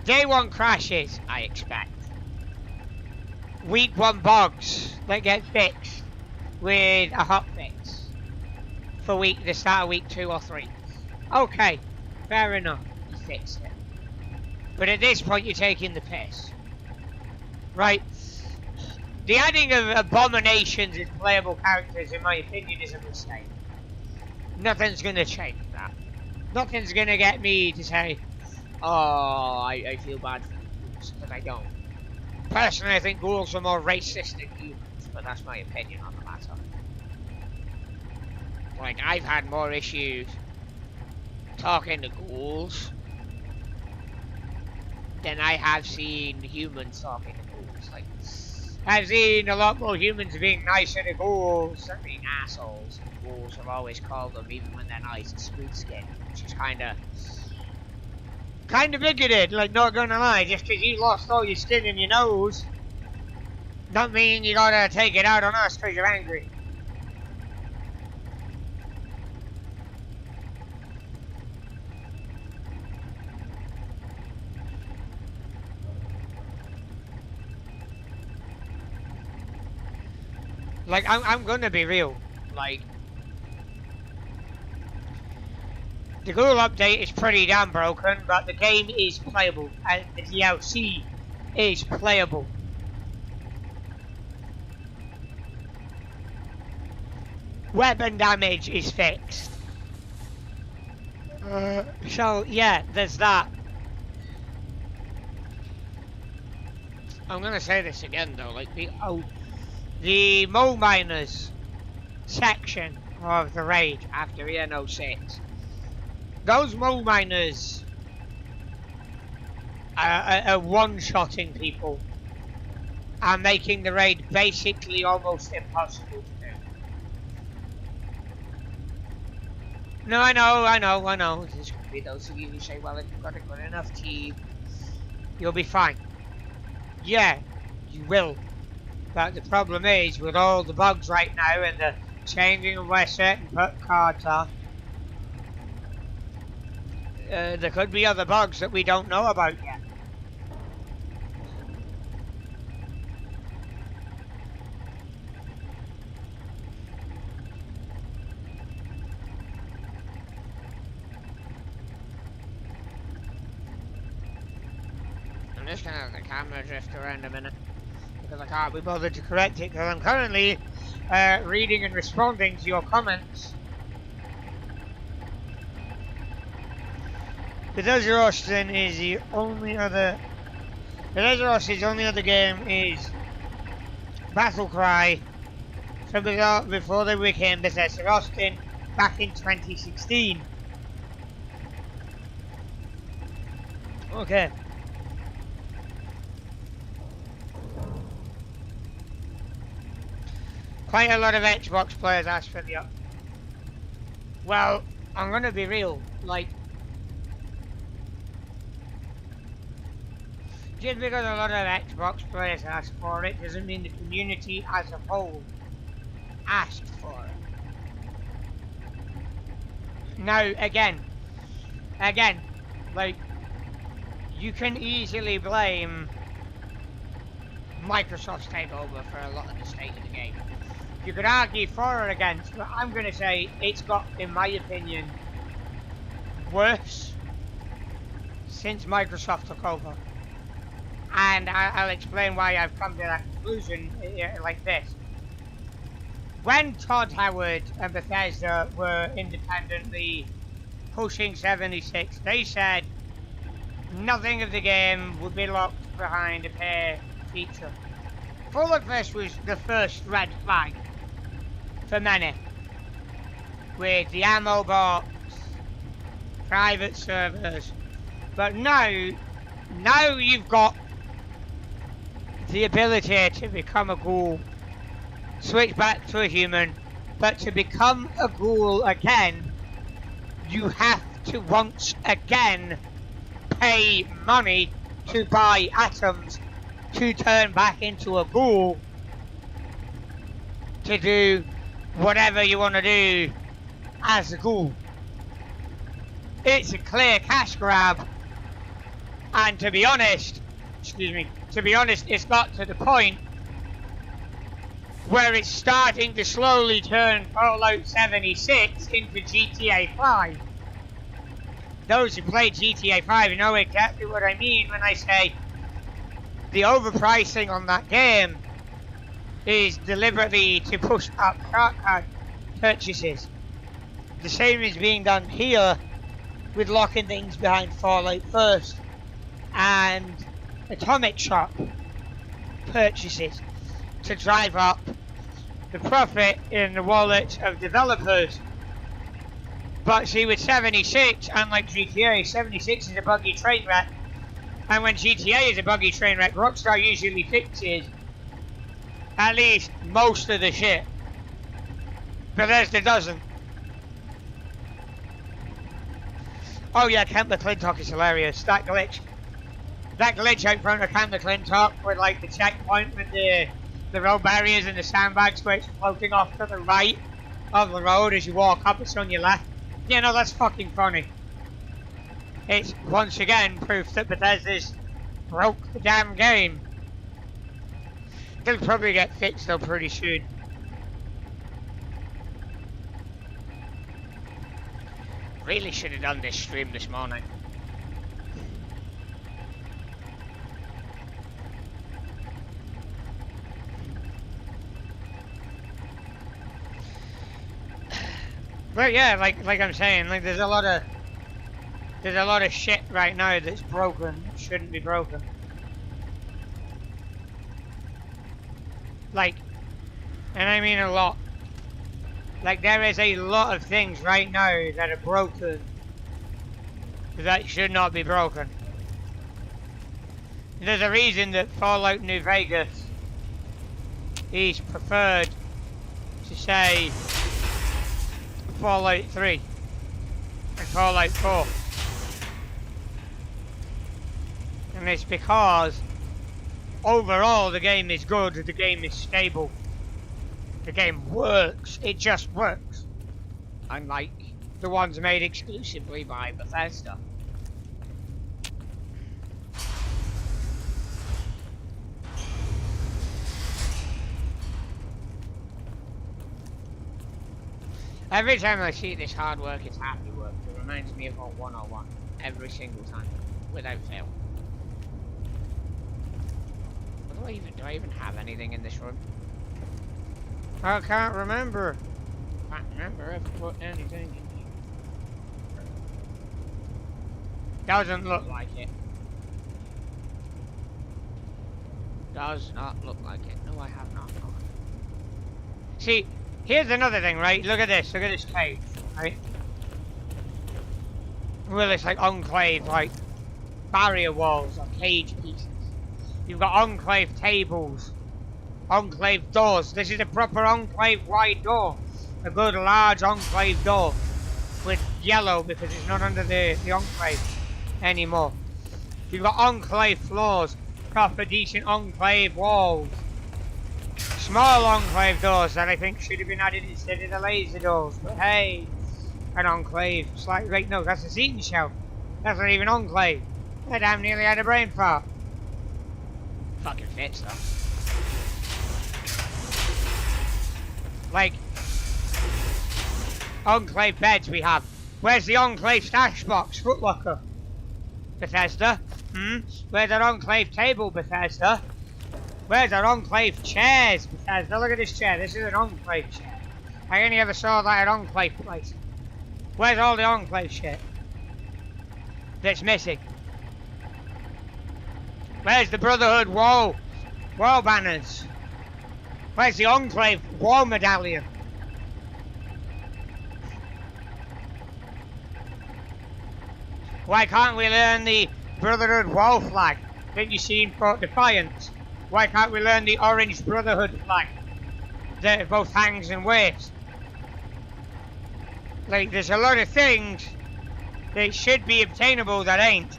day one crashes, I expect. Week one bugs that get fixed with a hotfix for the start of week 2 or 3. Okay, fair enough, you fixed it. But at this point you're taking the piss. Right, the adding of abominations as playable characters, in my opinion, is a mistake. Nothing's going to change that. Nothing's going to get me to say, oh, I feel bad for ghouls, but I don't. Personally, I think ghouls are more racist than humans, but that's my opinion on the matter. Like, I've had more issues talking to ghouls than I have seen humans talking to ghouls. Like, I've seen a lot more humans being nicer to ghouls than being assholes. Ghouls have always called them, even when they're nice, and smooth skin, which is kind of bigoted. Like, not gonna lie, just because you lost all your skin in your nose, don't mean you gotta take it out on us because you're angry. Like, I'm gonna be real. Like, the Ghoul update is pretty damn broken, but the game is playable, and the DLC is playable. Weapon damage is fixed. So, yeah, there's that. I'm gonna say this again though, like, the Mole Miners section of the raid after ENO 6. Those Mole Miners are one-shotting people and making the raid basically almost impossible to do. No, I know. There's going to be those of you who say, well, if you've got a good enough team, you'll be fine. Yeah, you will. But the problem is, with all the bugs right now and the changing of where certain cards are, there could be other bugs that we don't know about yet. just gonna have the camera drift around a minute because I can't be bothered to correct it because I'm currently reading and responding to your comments. Bethesda Austin is the only other. Bethesda Austin's only other game is Battle Cry. So before they became Bethesda Austin back in 2016. Okay. Quite a lot of Xbox players asked for the up. Well, I'm gonna be real, like, just because a lot of Xbox players asked for it doesn't mean the community as a whole asked for it. Now, again, like, you can easily blame Microsoft's takeover for a lot of the state of the game. You could argue for or against, but I'm going to say it's got, in my opinion, worse since Microsoft took over. And I'll explain why I've come to that conclusion like this. When Todd Howard and Bethesda were independently pushing 76, they said nothing of the game would be locked behind a pay feature. Fallout First was the first red flag for many, with the ammo box, private servers, but now you've got the ability to become a ghoul, switch back to a human, but to become a ghoul again, you have to once again pay money to buy atoms to turn back into a ghoul to do whatever you want to do as a ghoul. It's a clear cash grab, and to be honest, it's got to the point where it's starting to slowly turn Fallout 76 into GTA 5. Those who played GTA 5 know exactly what I mean when I say the overpricing on that game is deliberately to push up card purchases. The same is being done here with locking things behind Fallout First and Atomic Shop purchases to drive up the profit in the wallet of developers. But see, with 76, unlike GTA, 76 is a buggy train wreck, and when GTA is a buggy train wreck, Rockstar usually fixes at least most of the shit. Bethesda doesn't. Oh yeah, Camp McClintock is hilarious. That glitch out front of Camp McClintock with like the checkpoint with the road barriers and the sandbags where it's floating off to the right of the road as you walk up, it's on your left. Yeah, no, that's fucking funny. It's once again proof that Bethesda's broke the damn game. They'll probably get fixed though pretty soon. Really should have done this stream this morning. But yeah, like I'm saying, like there's a lot of shit right now that's broken, that shouldn't be broken. Like, and I mean a lot. Like there is a lot of things right now that are broken that should not be broken. There's a reason that Fallout New Vegas is preferred to say Fallout 3 and Fallout 4. And it's because overall the game is good, the game is stable, the game works, it just works. Unlike the ones made exclusively by Bethesda. Every time I see this hard work, it's happy work. It reminds me of a 101 every single time, without fail. Do I even have anything in this room? I can't remember. Can't remember if I put anything in here. Doesn't look like it. Does not look like it. No, I have not. No. See, here's another thing, right? Look at this. Look at this cage, right? Well, it's like enclave, like barrier walls or cage pieces. You've got enclave tables, enclave doors. This is a proper enclave wide door. A good large enclave door with yellow because it's not under the enclave anymore. You've got enclave floors, proper decent enclave walls. Small enclave doors that I think should have been added instead of the laser doors. But hey, an enclave. Slightly, right, no, that's a seating shelf. That's not even enclave. I damn nearly had a brain fart. Fucking fits though. Like, enclave beds we have. Where's the enclave stash box? Footlocker. Bethesda. Where's our enclave table? Bethesda. Where's our enclave chairs? Bethesda. Look at this chair. This is an enclave chair. I only ever saw that at enclave place. Where's all the enclave shit that's missing? Where's the Brotherhood wall banners? Where's the enclave wall medallion? Why can't we learn the Brotherhood wall flag that you see in Fort Defiance? Why can't we learn the orange Brotherhood flag that both hangs and waves? Like, there's a lot of things that should be obtainable that ain't.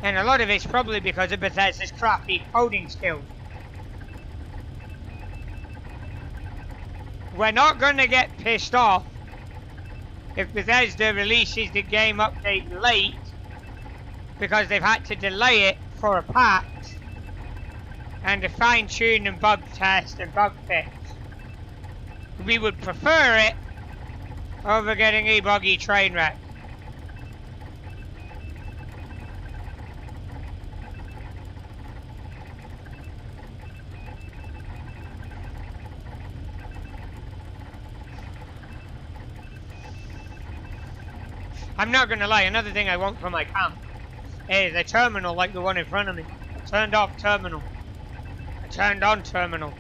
And a lot of it's probably because of Bethesda's crappy coding skills. We're not going to get pissed off if Bethesda releases the game update late because they've had to delay it for a patch and to fine tune and bug test and bug fix. We would prefer it over getting a buggy train wreck. I'm not gonna lie, another thing I want from my camp is a terminal like the one in front of me. A turned off terminal. A turned on terminal.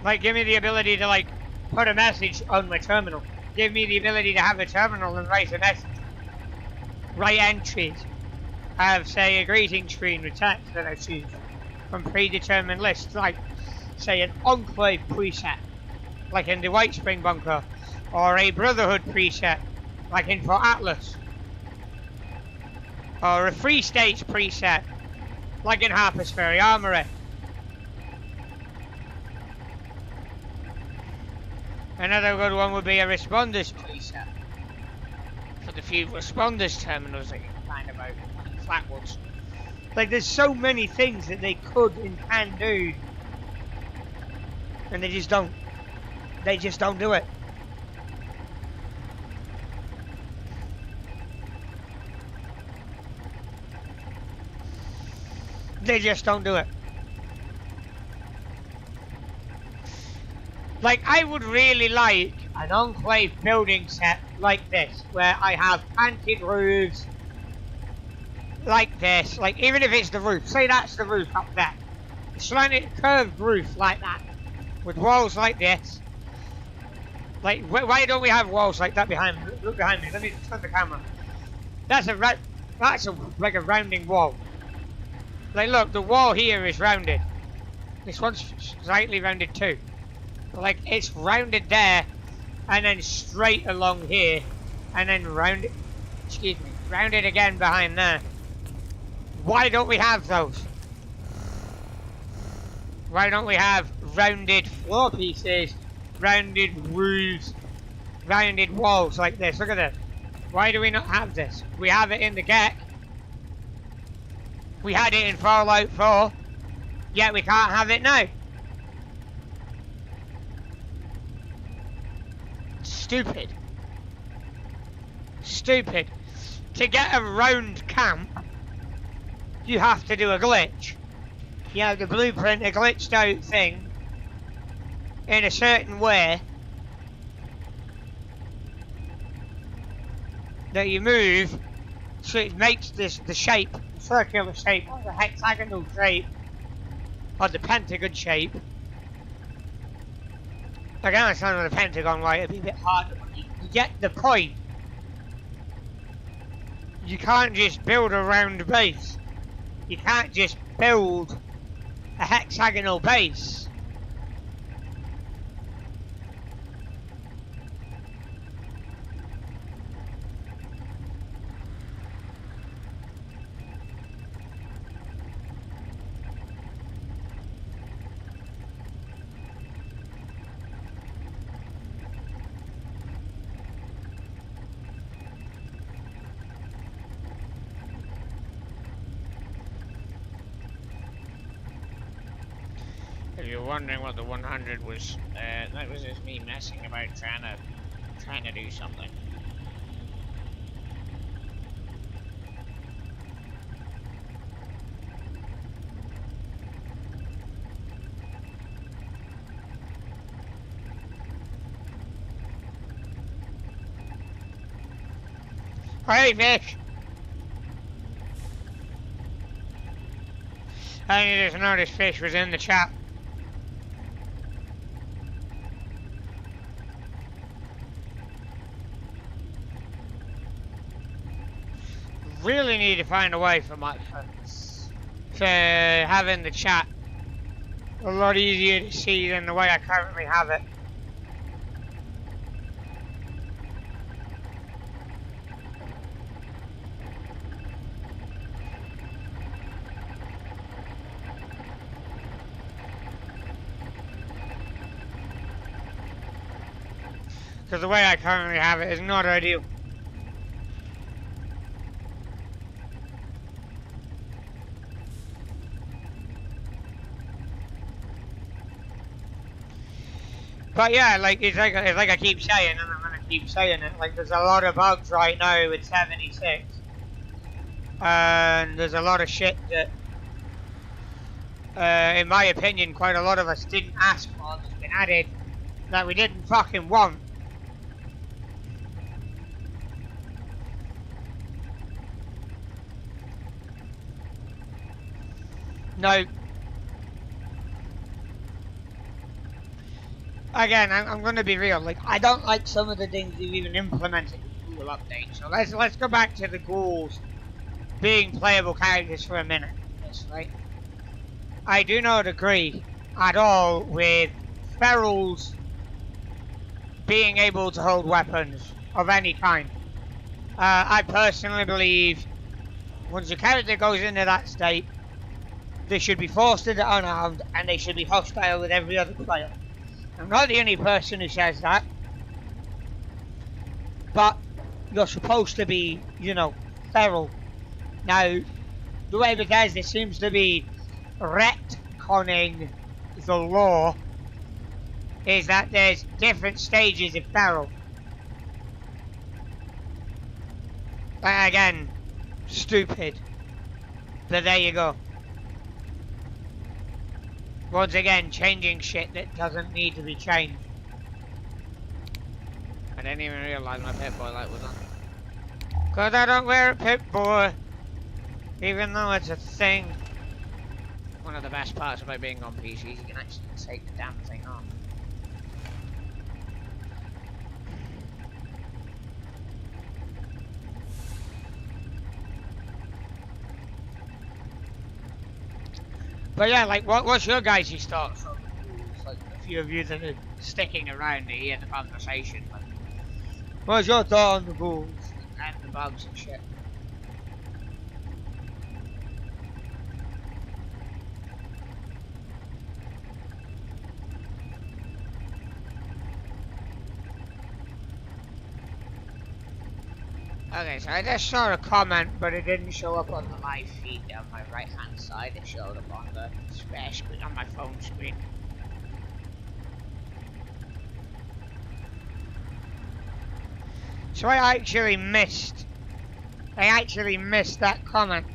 Like, give me the ability to, like, put a message on my terminal. Give me the ability to have a terminal and write a message. Write entries. Have, say, a greeting screen with text that I choose from predetermined lists, like, say, an enclave preset, like in the White Spring Bunker, or a Brotherhood preset, like in Fort Atlas, or a Free States preset, like in Harper's Ferry Armory. Another good one would be a Responders preset, for the few Responders terminals that you can find about in Flatwoods. Like, there's so many things that they could and can do, and they just don't. They just don't do it. They just don't do it. Like, I would really like an enclave building set like this, where I have painted roofs like this, like, even if it's the roof, say that's the roof up there, a slanted curved roof like that, with walls like this. Like, why don't we have walls like that behind me? Look behind me, let me turn the camera. That's like a rounding wall. Like, look, the wall here is rounded. This one's slightly rounded too. But, like, it's rounded there, and then straight along here, and then rounded, rounded again behind there. Why don't we have those? Why don't we have rounded floor pieces, rounded roofs, rounded walls like this? Look at this. Why do we not have this? We have it in the GEC. We had it in Fallout 4, yet we can't have it now. Stupid. Stupid. To get a round camp you have to do a glitch. You know, the blueprint, a glitched out thing in a certain way that you move so it makes this the shape, the circular shape, or the hexagonal shape, or the pentagon shape. I can understand with the pentagon, right, it'd be a bit harder, but you get the point. You can't just build a round base. You can't just build a hexagonal base. If you're wondering what the 100 was, that was just me messing about trying to do something. Hey, Nick! I just noticed Fish was in the chat. Really need to find a way for having the chat a lot easier to see than the way I currently have it. Because the way I currently have it is not ideal. But yeah, like it's like I keep saying, and I'm gonna keep saying it. Like there's a lot of bugs right now with 76, and there's a lot of shit that, in my opinion, quite a lot of us didn't ask for that's been added that we didn't fucking want. No. Again, I'm going to be real. Like, I don't like some of the things you've even implemented in Google updates. So let's go back to the ghouls being playable characters for a minute. Yes, right. I do not agree at all with ferals being able to hold weapons of any kind. I personally believe once your character goes into that state, they should be forced into unarmed and they should be hostile with every other player. I'm not the only person who says that, but you're supposed to be, you know, feral. Now, the way Bethesda seems to be retconning the law is that there's different stages of feral. Again, stupid. But there you go. Once again, changing shit that doesn't need to be changed. I didn't even realise my Pip-Boy light was on. Cause I don't wear a Pip-Boy, even though it's a thing. One of the best parts about being on PC is you can actually take the damn thing off. But yeah, like, what's your guys' thoughts on the ghouls? Like, a few of you that are sticking around to hear the conversation. Like, what's your thought on the ghouls and the bugs and shit? Okay, so I just saw a comment, but it didn't show up on the live feed down my right hand side. It showed up on the spare screen on my phone screen. So I actually missed that comment.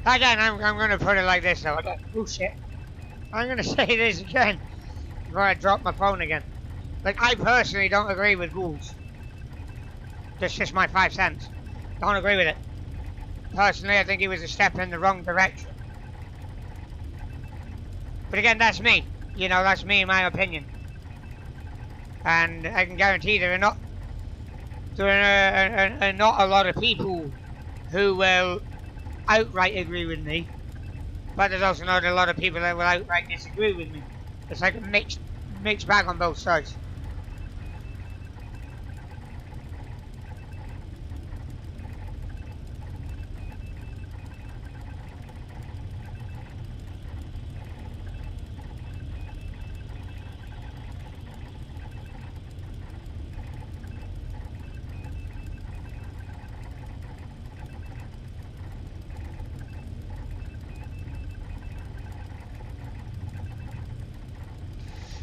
Again, I'm going to put it like this though. Oh shit. I'm going to say this again before I drop my phone again. Like, I personally don't agree with ghouls. That's just my 5 cents. Don't agree with it. Personally, I think it was a step in the wrong direction. But again, that's me. You know, that's me, in my opinion. And I can guarantee there are not a lot of people who will outright agree with me. But there's also not a lot of people that will outright disagree with me. It's like a mixed bag on both sides.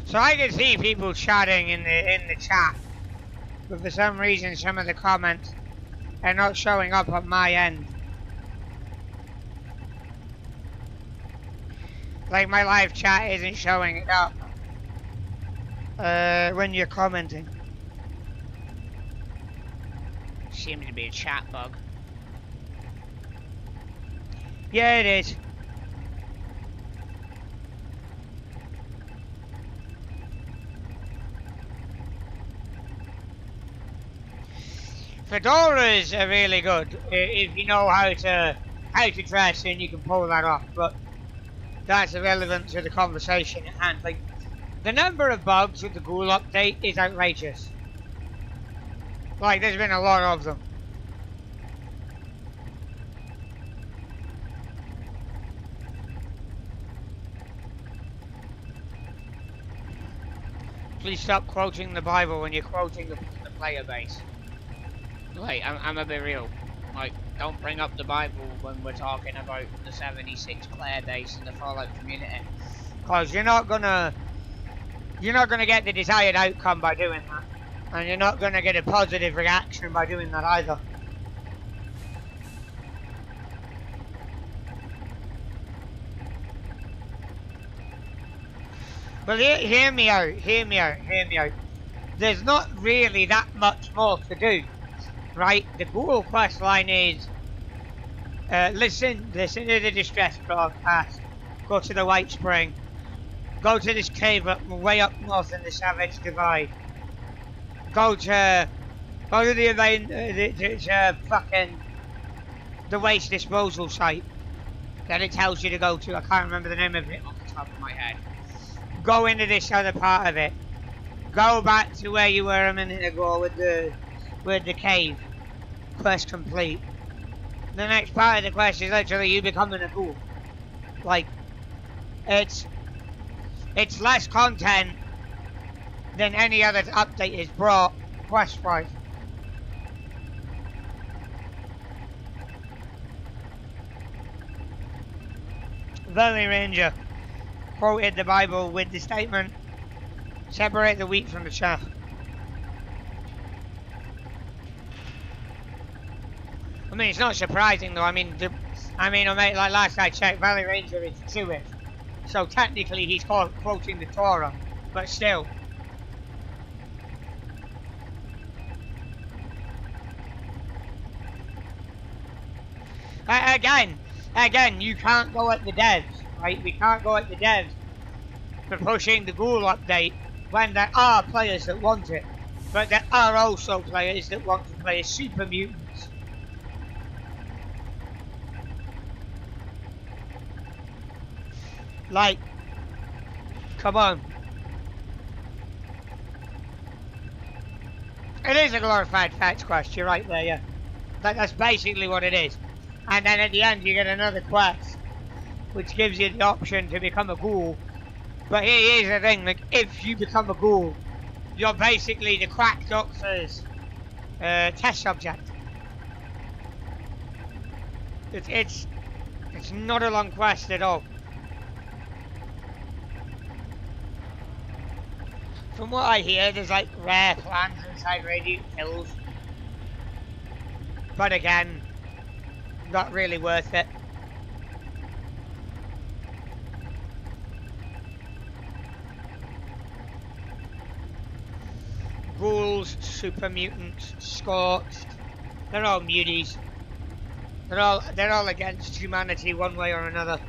So I can see people chatting in the chat, but for some reason some of the comments are not showing up on my end. Like my live chat isn't showing it up when you're commenting. Seems to be a chat bug. Yeah, it is. Fedoras are really good if you know how to dress, and you can pull that off. But that's irrelevant to the conversation at hand. Like, the number of bugs with the Ghoul update is outrageous. Like, there's been a lot of them. Please stop quoting the Bible when you're quoting the player base. Like, I'm a bit real. Like, don't bring up the Bible when we're talking about the 76 player base and the Fallout community, because you're not gonna get the desired outcome by doing that, and you're not gonna get a positive reaction by doing that either. But hear me out. There's not really that much more to do. Right, the Google quest line is listen to the distress broadcast, go to the White Spring, go to this cave way up north in the Savage Divide, go to the event, the waste disposal site that it tells you to go to. I can't remember the name of it off the top of my head. Go into this other part of it. Go back to where you were a minute ago with the cave. Quest complete. The next part of the quest is literally you becoming a ghoul. Like, it's less content than any other update is brought quest wise. Valley Ranger quoted the Bible with the statement, "Separate the wheat from the chaff." I mean, it's not surprising though. I mean, like last I checked, Valley Ranger is Jewish, so technically he's quoting the Torah, but still. Again, you can't go at the devs, right? We can't go at the devs for pushing the Ghoul update when there are players that want it, but there are also players that want to play as Super Mutants. Like, come on. It is a glorified fetch quest, you're right there, yeah. That's basically what it is. And then at the end you get another quest, which gives you the option to become a ghoul. But here's the thing, like, if you become a ghoul, you're basically the Quack Doctor's test subject. It's not a long quest at all. From what I hear, there's like rare plants inside Radiant Hills. But again, not really worth it. ghouls, super mutants, scorched. They're all muties. They're all against humanity one way or another.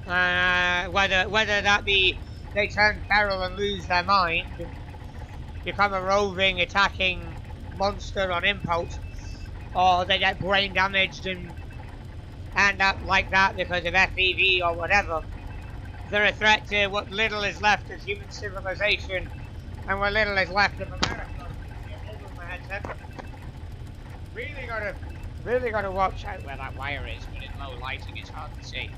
Whether that be they turn feral and lose their mind, become a roving, attacking monster on impulse, or they get brain damaged and end up like that because of FEV or whatever. They're a threat to what little is left of human civilization and what little is left of America. Really gotta watch out where that wire is, but in low lighting it's hard to see.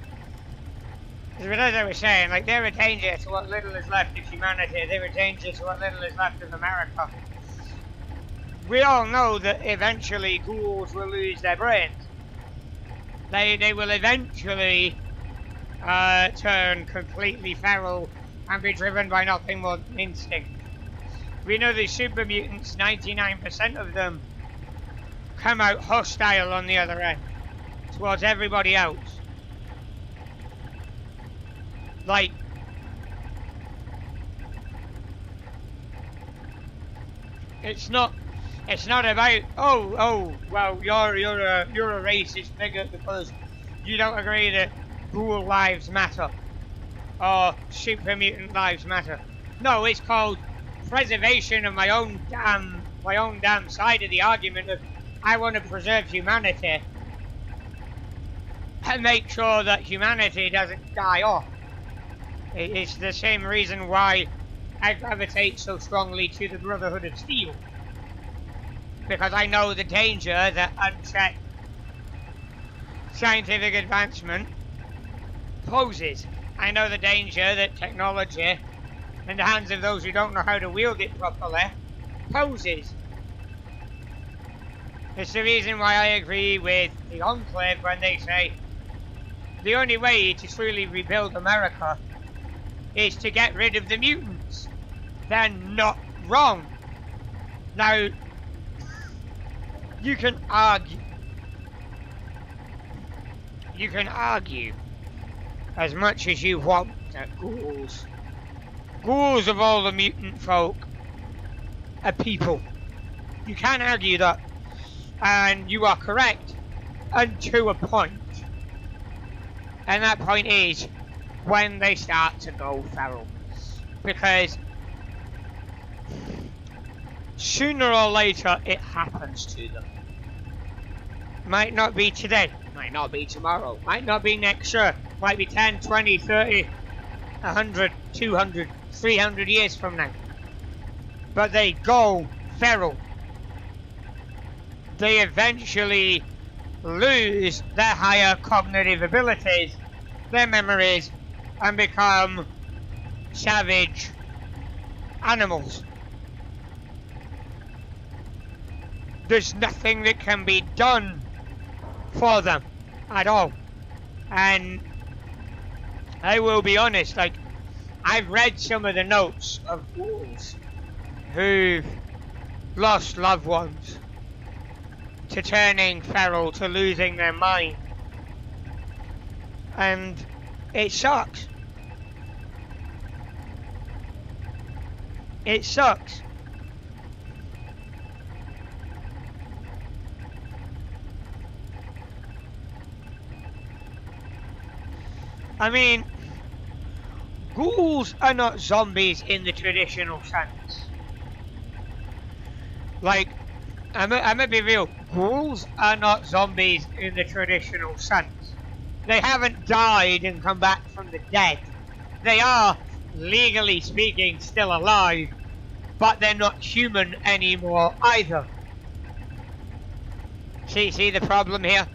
But as I was saying, like, they're a danger to what little is left of humanity. They're a danger to what little is left of America. We all know that eventually ghouls will lose their brains. They will eventually turn completely feral and be driven by nothing more than instinct. We know the super mutants, 99% of them come out hostile on the other end towards everybody else. Like, it's not about well you're a racist bigot because you don't agree that ghoul lives matter or super mutant lives matter. No, it's called preservation of my own damn side of the argument of I want to preserve humanity and make sure that humanity doesn't die off. It's the same reason why I gravitate so strongly to the Brotherhood of Steel. Because I know the danger that unchecked scientific advancement poses. I know the danger that technology, in the hands of those who don't know how to wield it properly, poses. It's the reason why I agree with the Enclave when they say the only way to truly rebuild America is to get rid of the mutants. They're not wrong. Now, you can argue as much as you want that ghouls of all the mutant folk are people. You can argue that, and you are correct, and to a point. And that point is when they start to go feral. Because sooner or later it happens to them. Might not be today, might not be tomorrow, might not be next year, might be 10, 20, 30, 100, 200, 300 years from now. But they go feral. They eventually lose their higher cognitive abilities, their memories, and become savage animals. There's nothing that can be done for them at all. And I will be honest, like, I've read some of the notes of ghouls who've lost loved ones to turning feral, to losing their mind. And it sucks. It sucks. I mean, ghouls are not zombies in the traditional sense. Like, I'm gonna be real, ghouls are not zombies in the traditional sense. They haven't died and come back from the dead. They are, legally speaking, still alive, but they're not human anymore either. See the problem here?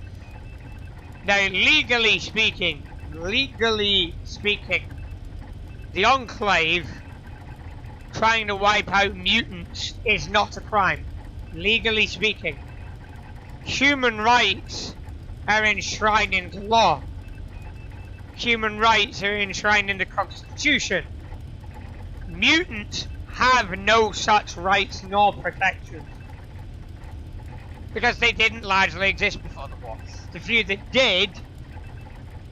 Now, legally speaking, the Enclave trying to wipe out mutants is not a crime, legally speaking. Human rights are enshrined into law. Human rights are enshrined in the Constitution. Mutants have no such rights nor protections, because they didn't largely exist before the war. The few that did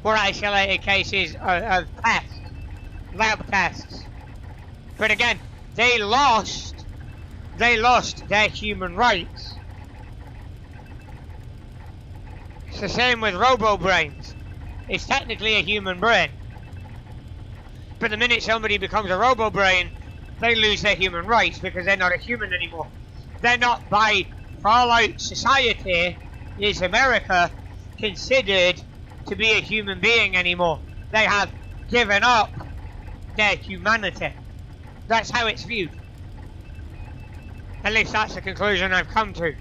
were isolated cases of pests, lab tests. But again, they lost they lost their human rights. It's the same with robo-brains. It's technically a human brain. But the minute somebody becomes a robo-brain, they lose their human rights because they're not a human anymore. They're not, by Fallout society, is America, considered to be a human being anymore. They have given up their humanity. That's how it's viewed. At least that's the conclusion I've come to.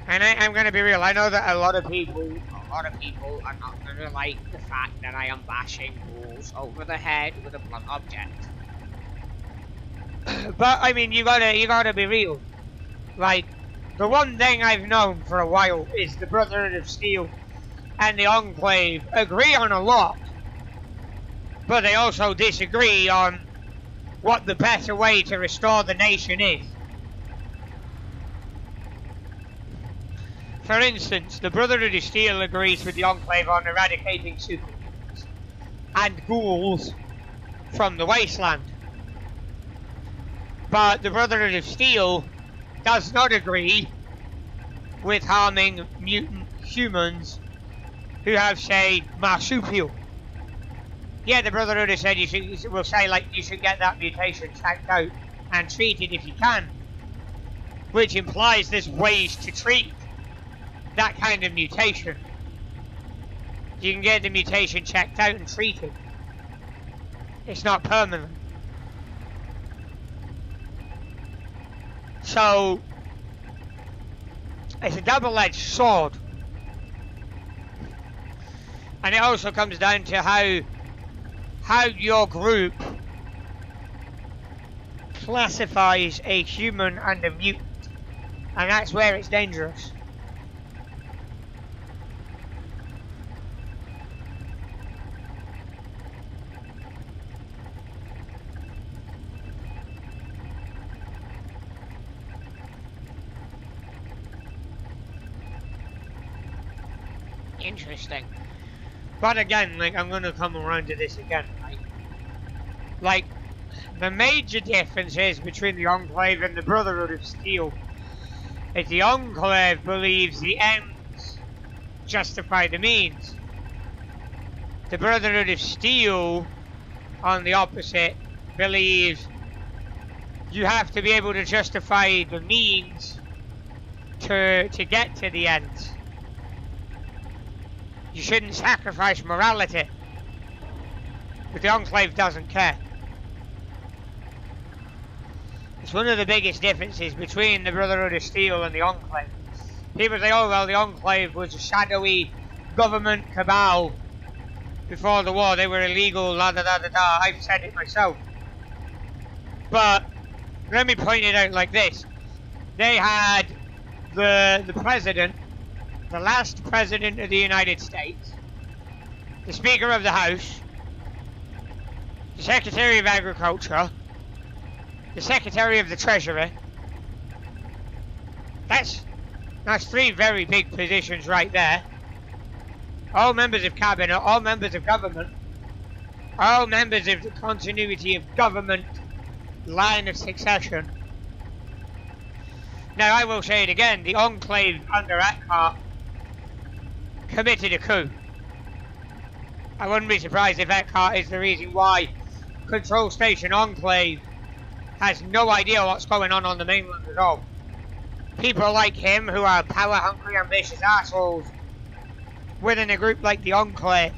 And I'm going to be real, I know that a lot of people are not going to like the fact that I am bashing bulls over the head with a blunt object. But, I mean, you gotta be real. Like, the one thing I've known for a while is the Brotherhood of Steel and the Enclave agree on a lot. But they also disagree on what the better way to restore the nation is. For instance, the Brotherhood of Steel agrees with the Enclave on eradicating superhumans and ghouls from the wasteland. But the Brotherhood of Steel does not agree with harming mutant humans who have, say, marsupial. Yeah, the Brotherhood has said you should get that mutation checked out and treated if you can, which implies there's ways to treat that kind of mutation. You can get the mutation checked out and treated. It's not permanent. So, it's a double-edged sword. And it also comes down to how your group classifies a human and a mutant. And that's where it's dangerous. Interesting. But again, like, I'm gonna come around to this again, right? Like, the major differences between the Enclave and the Brotherhood of Steel is the Enclave believes the ends justify the means. The Brotherhood of Steel, on the opposite, believes you have to be able to justify the means to get to the ends. You shouldn't sacrifice morality. But the Enclave doesn't care. It's one of the biggest differences between the Brotherhood of Steel and the Enclave. People say, oh well, the Enclave was a shadowy government cabal before the war. They were illegal, la da da da da. I've said it myself. But let me point it out like this. They had the president, the last president of the United States, the Speaker of the House, the Secretary of Agriculture, the Secretary of the Treasury. That's three very big positions right there. All members of cabinet, all members of government, all members of the continuity of government line of succession. Now I will say it again, the Enclave under Eckhart committed a coup. I wouldn't be surprised if Eckhart is the reason why Control Station Enclave has no idea what's going on the mainland at all. People like him who are power-hungry, ambitious assholes within a group like the Enclave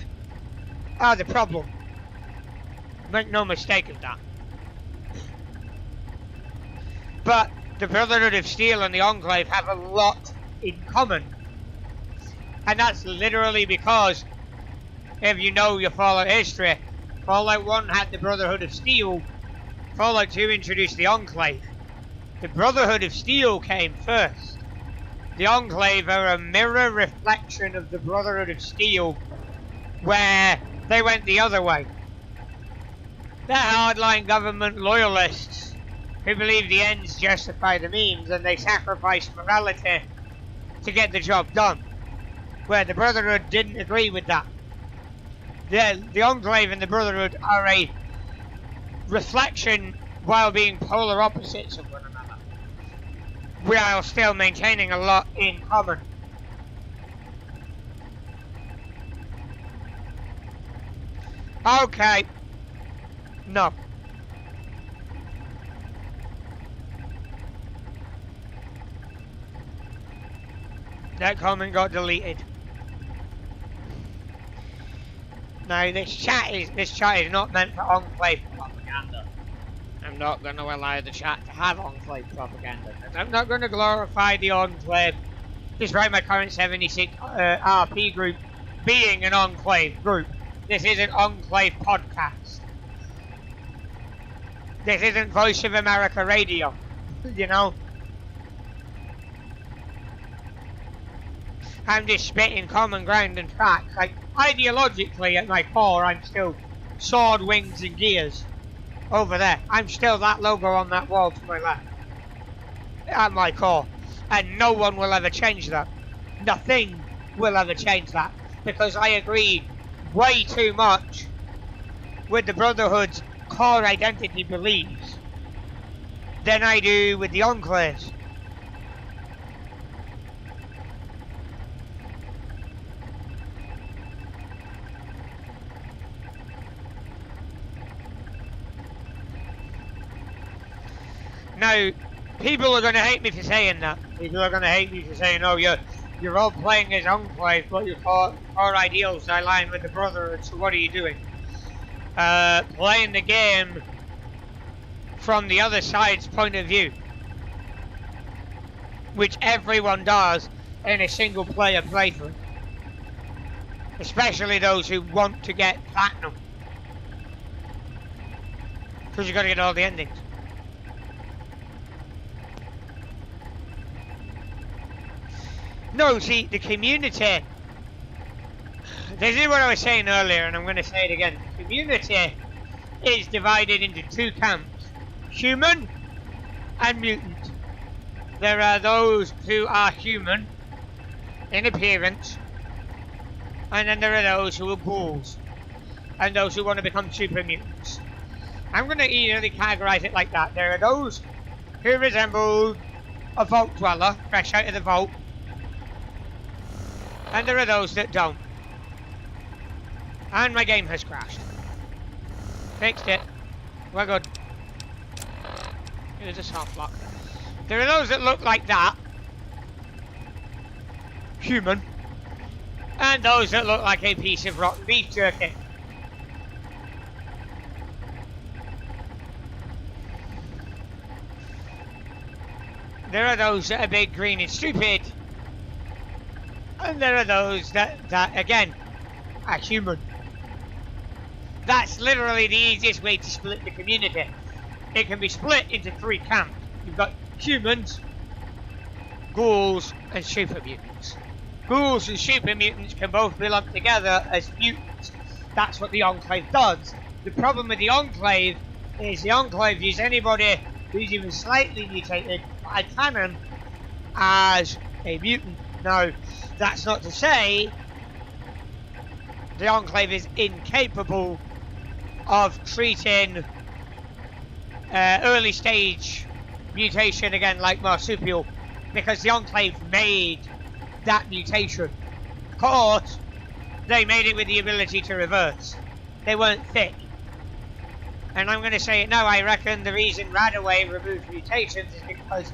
are the problem. Make no mistake of that. But the Brotherhood of Steel and the Enclave have a lot in common. And that's literally because, if you know your Fallout history, Fallout 1 had the Brotherhood of Steel, Fallout 2 introduced the Enclave. The Brotherhood of Steel came first. The Enclave are a mirror reflection of the Brotherhood of Steel, where they went the other way. They're hardline government loyalists who believe the ends justify the means, and they sacrifice morality to get the job done, where the Brotherhood didn't agree with that. The Enclave and the Brotherhood are a reflection while being polar opposites of one another. We are still maintaining a lot in common. Okay. No. That comment got deleted. Now this chat is not meant for Enclave propaganda. I'm not going to allow the chat to have Enclave propaganda. I'm not going to glorify the Enclave, despite my current 76 RP group being an Enclave group. This is an Enclave podcast. This isn't Voice of America radio, you know. I'm just spitting common ground and facts. Like, ideologically, at my core, I'm still sword, wings, and gears. Over there. I'm still that logo on that wall to my left. At my core. And no one will ever change that. Nothing will ever change that. Because I agree way too much with the Brotherhood's core identity beliefs than I do with the Enclaves. Now, people are going to hate me for saying that. People are going to hate me for saying, oh, you're all playing as Enclave, but your core ideals align with the Brotherhood, so what are you doing? Playing the game from the other side's point of view. Which everyone does in a single player playthrough. Especially those who want to get platinum. Because you've got to get all the endings. No, see, the community, this is what I was saying earlier, and I'm going to say it again. The community is divided into two camps, human and mutant. There are those who are human in appearance, and then there are those who are ghouls, and those who want to become super mutants. I'm going to easily categorize it like that. There are those who resemble a vault dweller, fresh out of the vault, and there are those that don't. And my game has crashed. Fixed it. We're good. Here's a soft lock. There are those that look like that. Human. And those that look like a piece of rotten beef jerky. There are those that are big, green and stupid. And there are those that again, are human. That's literally the easiest way to split the community. It can be split into three camps. You've got humans, ghouls, and super mutants. Ghouls and super mutants can both belong together as mutants. That's what the Enclave does. The problem with the Enclave is the Enclave views anybody who's even slightly mutated by canon as a mutant. Now, that's not to say the Enclave is incapable of treating early stage mutation again like marsupial, because the Enclave made that mutation. Of course, they made it with the ability to reverse. They weren't thick. And I'm going to say it now, I reckon the reason Radaway removed mutations is because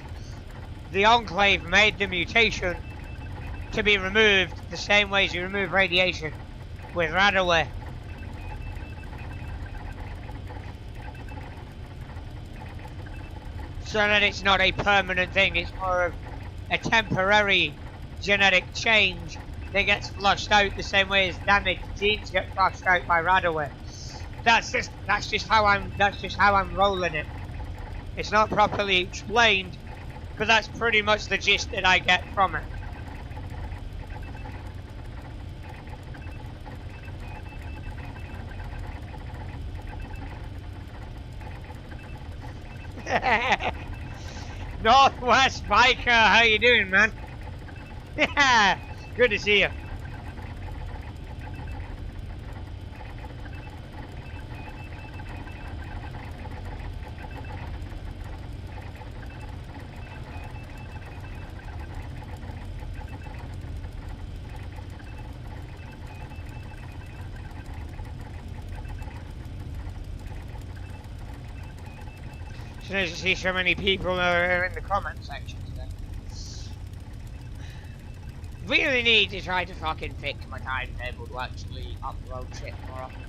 the Enclave made the mutation to be removed the same way as you remove radiation with Radaway. So that it's not a permanent thing, it's more of a temporary genetic change that gets flushed out the same way as damaged genes get flushed out by Radaway. That's just how I'm rolling it. It's not properly explained, but that's pretty much the gist that I get from it. Northwest Biker, how you doing, man? Yeah, good to see you. It's nice to see so many people are in the comment section today. Really need to try to fucking fix my timetable to actually upload shit more often.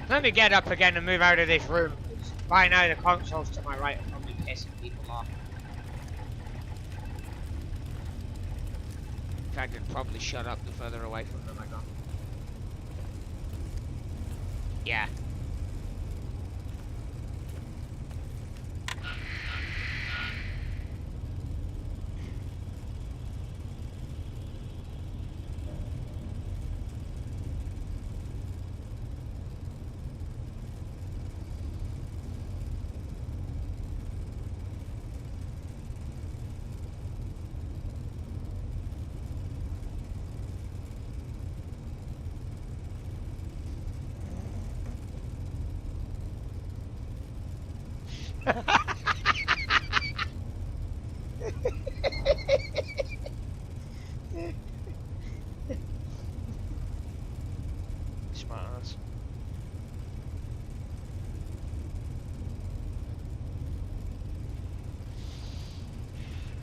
Let me get up again and move out of this room. By now the consoles to my right are probably pissing people off. In fact, I'd probably shut up the further away from them I go. Yeah. Smart ass.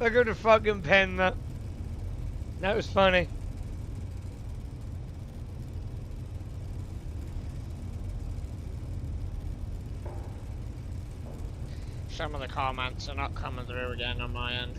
I could have fucking penned that. That was funny. Some of the comments are not coming through again on my end.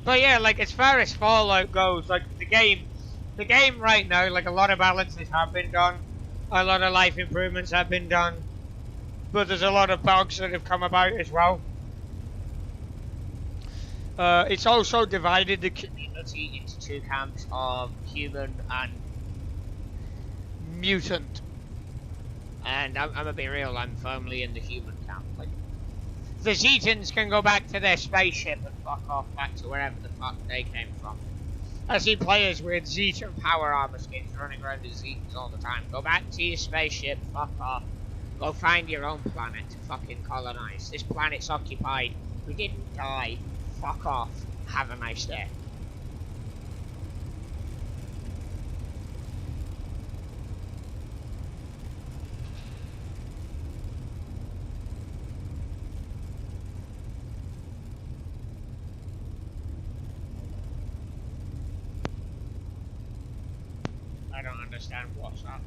But yeah, like as far as Fallout goes, like the game right now, like a lot of balances have been done, a lot of life improvements have been done, but there's a lot of bugs that have come about as well. It's also divided the community into two camps of human and mutant. And I'm gonna be real, I'm firmly in the human camp. Like, the Zetans can go back to their spaceship and fuck off back to wherever the fuck they came from. I see players with Zetan power armor skins running around as Zetans all the time. Go back to your spaceship, fuck off. Go find your own planet to fucking colonize. This planet's occupied. We didn't die. Fuck off. Have a nice day. I don't understand what's up.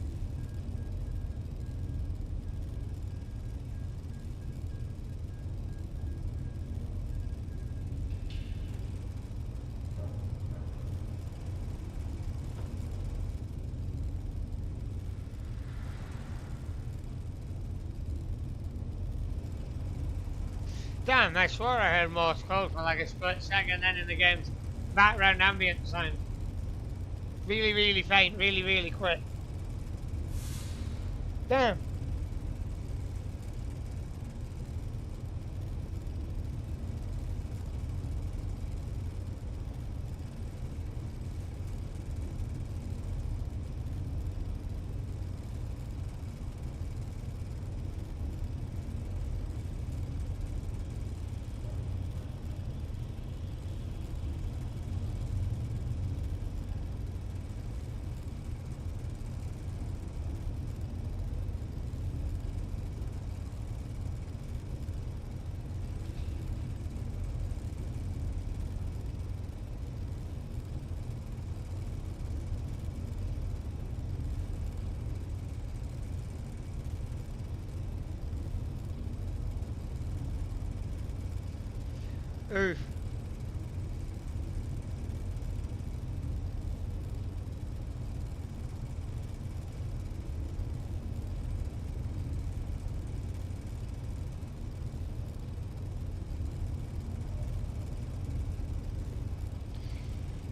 Damn, I swore I heard Morse code for like a split second, then in the game's background ambient sound. Really, really faint, really, really quick. Damn. Oof.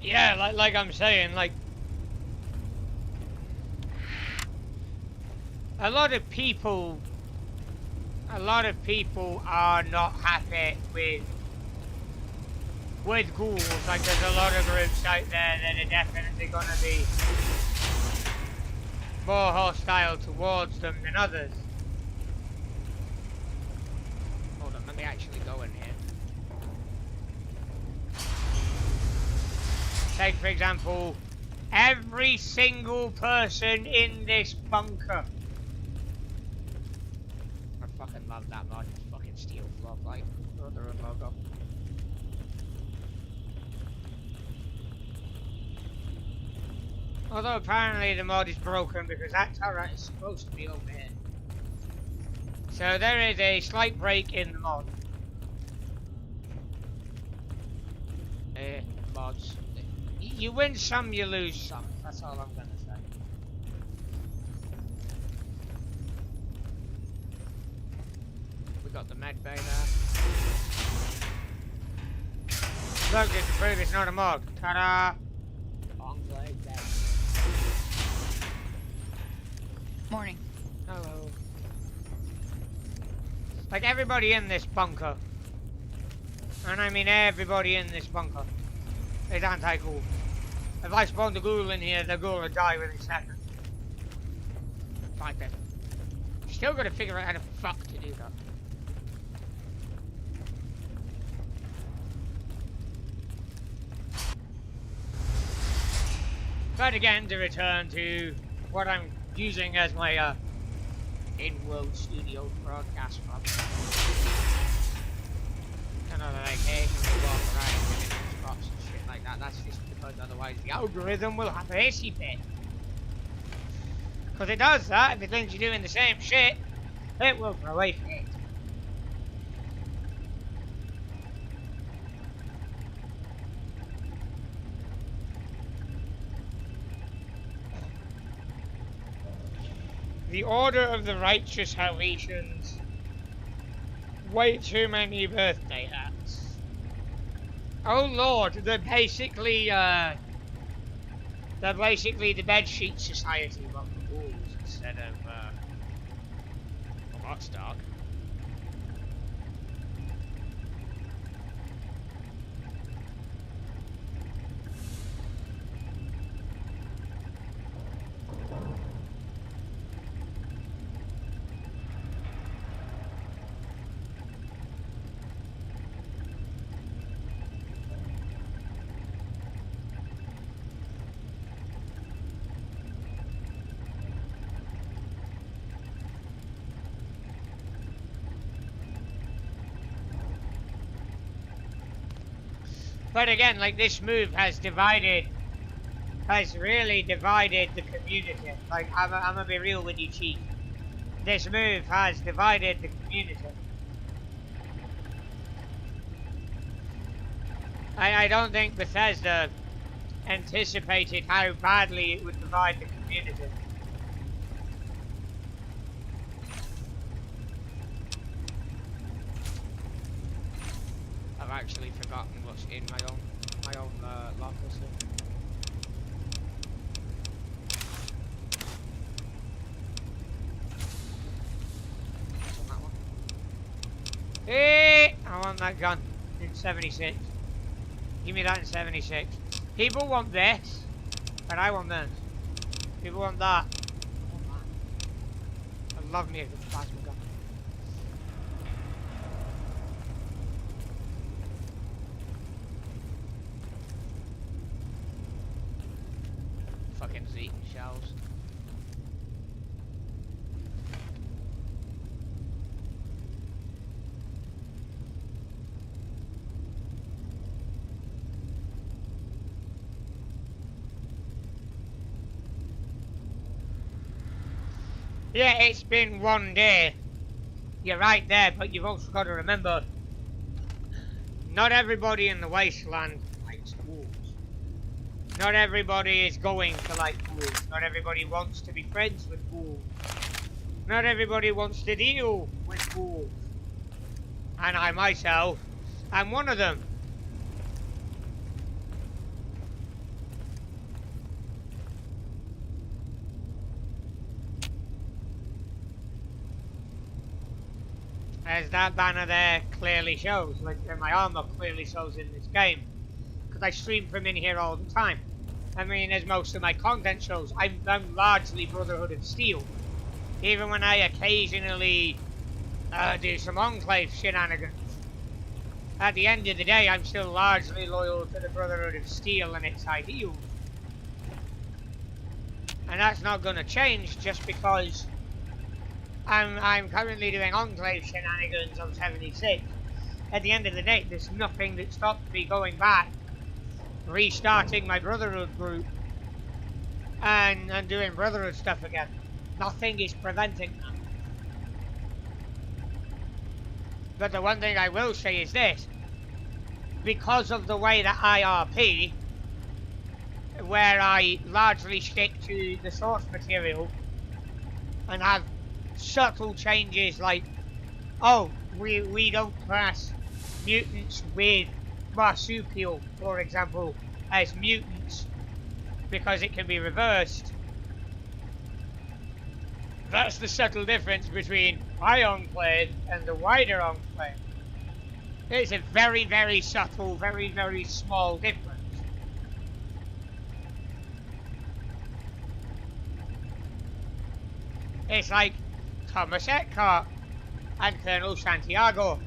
yeah, like I'm saying, like a lot of people are not happy with ghouls. Like there's a lot of groups out there that are definitely gonna be more hostile towards them than others. Hold on, let me actually go in here. Take for example, every single person in this bunker. I fucking love that mod. Fucking steel flop like Brotherhood logo. Although apparently the mod is broken because that turret is supposed to be over here. So there is a slight break in the mod. Mods. You win some, you lose some. That's all I'm gonna say. We got the med bay there. Look, just to prove it's not a mod. Ta-da! Morning. Hello. Like everybody in this bunker, and I mean everybody in this bunker, is anti-ghoul. If I spawn the ghoul in here, the ghoul will die within seconds. Like that. Still gotta figure out how the fuck to do that. But again, to return to what I'm using as my in-world studio broadcast from. I know that I occasionally walk around in spots and shit like that. That's just because otherwise the algorithm will have a hissy fit. Because it does that. If it thinks you're doing the same shit, it will throw a fit. The Order of the Righteous Helvetians. Way too many birthday hats. Oh lord, they're basically the bedsheet society, but for ghouls instead of well, that's dark. But again, like this move has really divided the community. Like, I'm gonna be real with you, Chief. This move has divided the community. I don't think Bethesda anticipated how badly it would divide the community. I've actually forgotten what's in my own locker. So. That one. Hey, I want that gun in 76. Give me that in 76. People want this, but I want this. People want that. I want that. I love me a good plasma gun. Fucking Zeke shells. Yeah, it's been one day. You're right there, but you've also got to remember, not everybody in the wasteland likes wolves. Not everybody is going to like wolves. Not everybody wants to be friends with wolves. Not everybody wants to deal with wolves. And I myself am one of them. As that banner there clearly shows, like my armor clearly shows in this game. Because I stream from in here all the time. I mean, as most of my content shows, I'm largely Brotherhood of Steel. Even when I occasionally do some Enclave shenanigans. At the end of the day, I'm still largely loyal to the Brotherhood of Steel and its ideals. And that's not going to change just because I'm currently doing Enclave shenanigans on 76. At the end of the day, there's nothing that stops me going back, restarting my Brotherhood group, and doing Brotherhood stuff again. Nothing is preventing that. But the one thing I will say is this. Because of the way that I RP, where I largely stick to the source material and have subtle changes like, oh, we don't class mutants with marsupial, for example, as mutants because it can be reversed. That's the subtle difference between my Enclave and the wider Enclave. It's a very, very subtle, very, very small difference. It's like Thomas Eckhart and Colonel Santiago.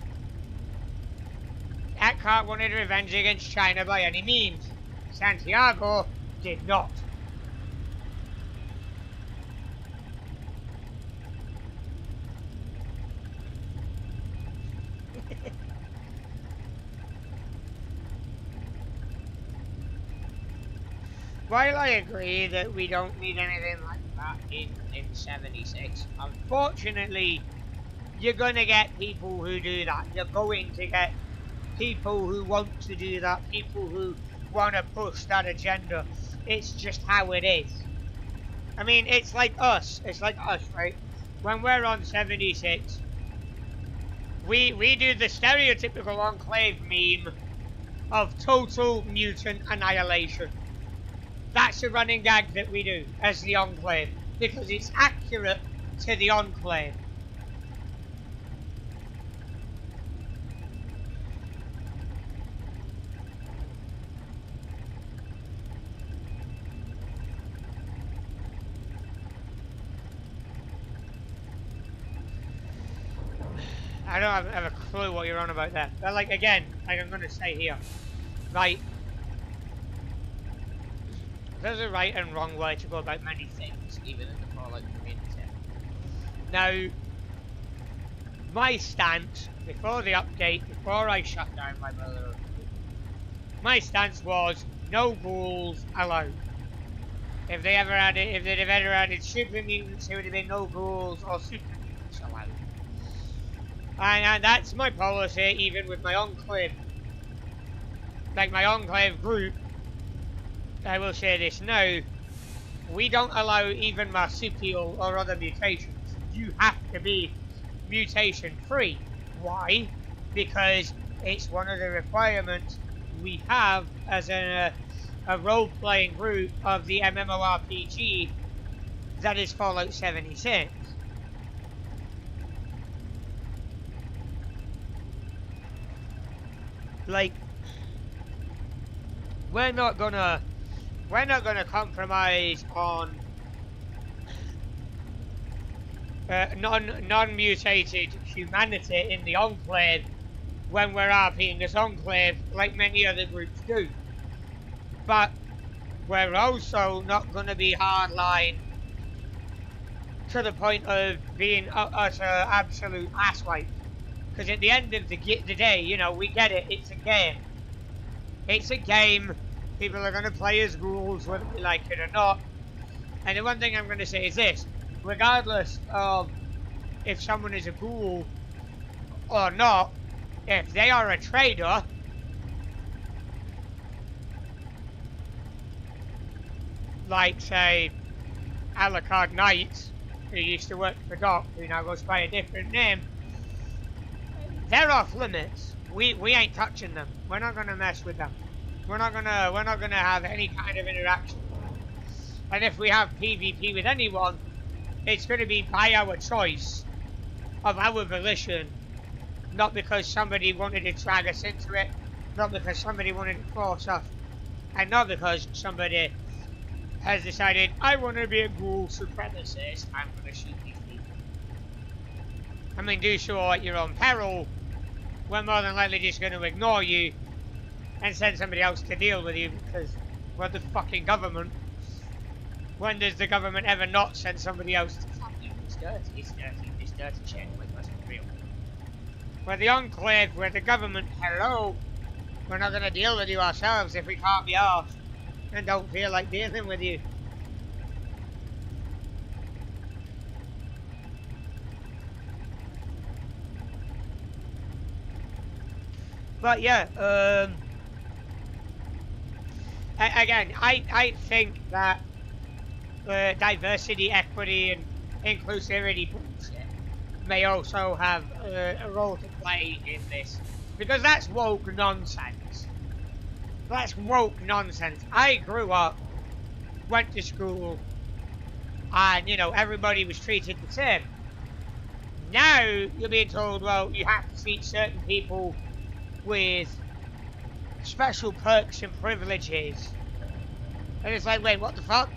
Eckhart wanted revenge against China by any means. Santiago did not. While I agree that we don't need anything like that in 76, unfortunately, you're going to get people who do that. You're going to get people who want to do that, people who want to push that agenda. It's just how it is. I mean, it's like us. It's like us, right? When we're on 76, we do the stereotypical Enclave meme of total mutant annihilation. That's a running gag that we do as the Enclave, because it's accurate to the Enclave. I don't have a clue what you're on about there. But like, again, like I'm going to say here, right, there's a right and wrong way to go about many things, even in the Fallout community. Now, my stance, before the update, before I shut down my Brotherhood, my stance was, no ghouls allowed. If they'd ever added super mutants, it would have been no ghouls or super mutants allowed. And that's my policy, even with my Enclave. Like my Enclave group, I will say this now, we don't allow even marsupial or other mutations. You have to be mutation free. Why? Because it's one of the requirements we have as a role-playing group of the MMORPG that is Fallout 76. Like, we're not gonna compromise on non-mutated humanity in the Enclave when we're RPing this Enclave like many other groups do. But we're also not going to be hardline to the point of being utter absolute asswipe. Because at the end of the day, you know, we get it, it's a game. It's a game. People are going to play as ghouls whether they like it or not. And the one thing I'm going to say is this. Regardless of if someone is a ghoul or not, if they are a trader, like say Alucard Knights, who used to work for Doc, who now goes by a different name, they're off limits. We ain't touching them. We're not gonna mess with them. We're not gonna have any kind of interaction. And if we have PvP with anyone, it's gonna be by our choice, of our volition, not because somebody wanted to drag us into it, not because somebody wanted to force us, and not because somebody has decided, I want to be a ghoul supremacist, I'm going to shoot these people. I mean, do so at your own peril. We're more than likely just going to ignore you and send somebody else to deal with you because we're the fucking government. When does the government ever not send somebody else to fuck you? It's dirty shit. Like, let's be real. We're the Enclave, we're the government. Hello. We're not going to deal with you ourselves if we can't be arsed and don't feel like dealing with you. But yeah, again, I think that diversity, equity, and inclusivity bullshit may also have a role to play in this, because that's woke nonsense. That's woke nonsense. I grew up, went to school, and everybody was treated the same. Now you're being told, well, you have to treat certain people with special perks and privileges. And it's like, wait, what the fuck?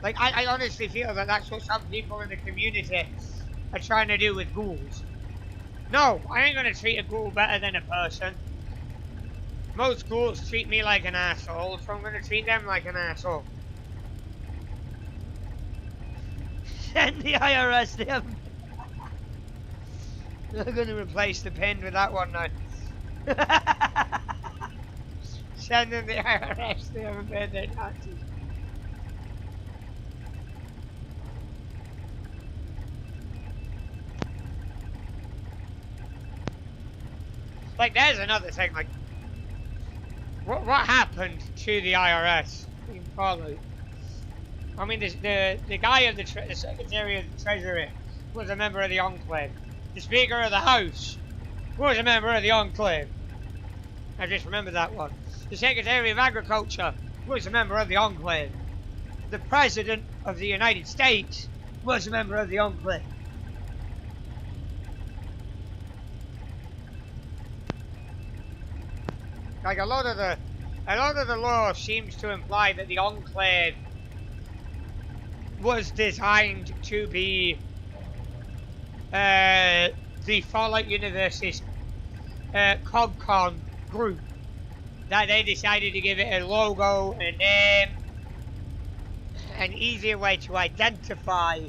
Like, I honestly feel that that's what some people in the community are trying to do with ghouls. No, I ain't gonna treat a ghoul better than a person. Most ghouls treat me like an asshole, so I'm gonna treat them like an asshole. Send the IRS them. They're gonna replace the pen with that one now. Send them the IRS, they haven't paid their taxes. Like, there's another thing, like, what happened to the IRS in Fallout? I mean, the guy of the Secretary of the Treasury was a member of the Enclave. The Speaker of the House was a member of the Enclave. I just remember that one. The Secretary of Agriculture was a member of the Enclave. The President of the United States was a member of the Enclave. Like, a lot of the law seems to imply that the Enclave was designed to be the Fallout Universe's CogCon group. That they decided to give it a logo, a name, an easier way to identify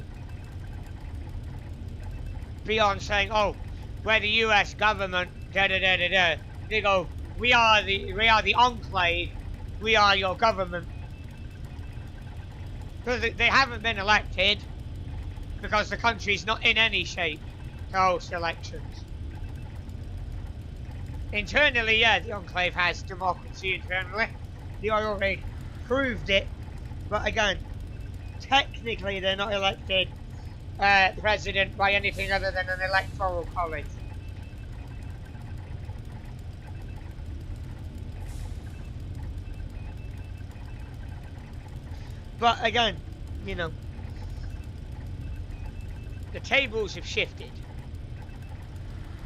beyond saying, oh, we're the US government, da da da da da. They go, we are the Enclave, we are your government. Because they haven't been elected, because the country's not in any shape to host elections. Internally, yeah, the Enclave has democracy internally. The oil rig proved it. But again, technically they're not elected president by anything other than an electoral college. But again, the tables have shifted.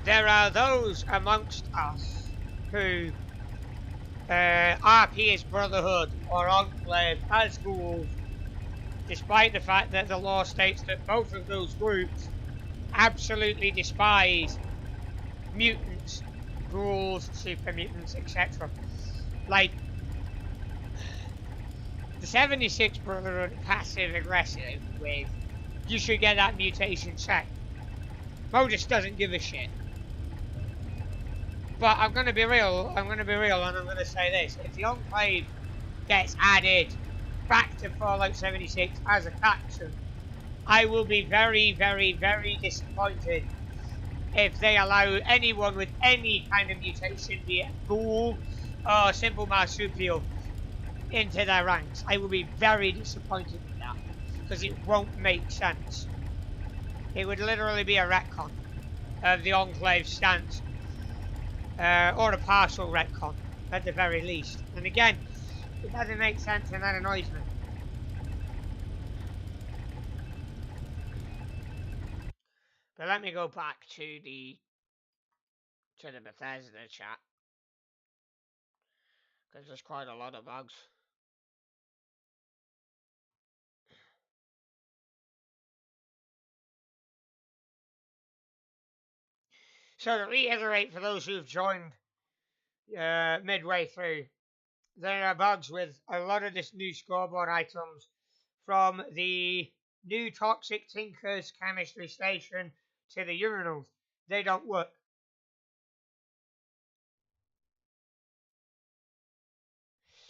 There are those amongst us who RP as Brotherhood or Enclave as ghouls, despite the fact that the law states that both of those groups absolutely despise mutants, ghouls, super mutants, etc. Like, the 76 Brotherhood passive aggressive with, you should get that mutation checked. Modus doesn't give a shit. But I'm gonna be real, and I'm gonna say this. If the Enclave gets added back to Fallout 76 as a faction, I will be very, very, very disappointed if they allow anyone with any kind of mutation, be it ghoul or simple marsupial, into their ranks. I will be very disappointed with that, because it won't make sense. It would literally be a retcon of the Enclave stance, or a partial retcon at the very least. And again, it doesn't make sense, and that annoys me. But let me go back to the to the Bethesda chat, because there's quite a lot of bugs. So to reiterate for those who've joined midway through, there are bugs with a lot of this new scoreboard items, from the new Toxic Tinker's chemistry station to the urinals. They don't work.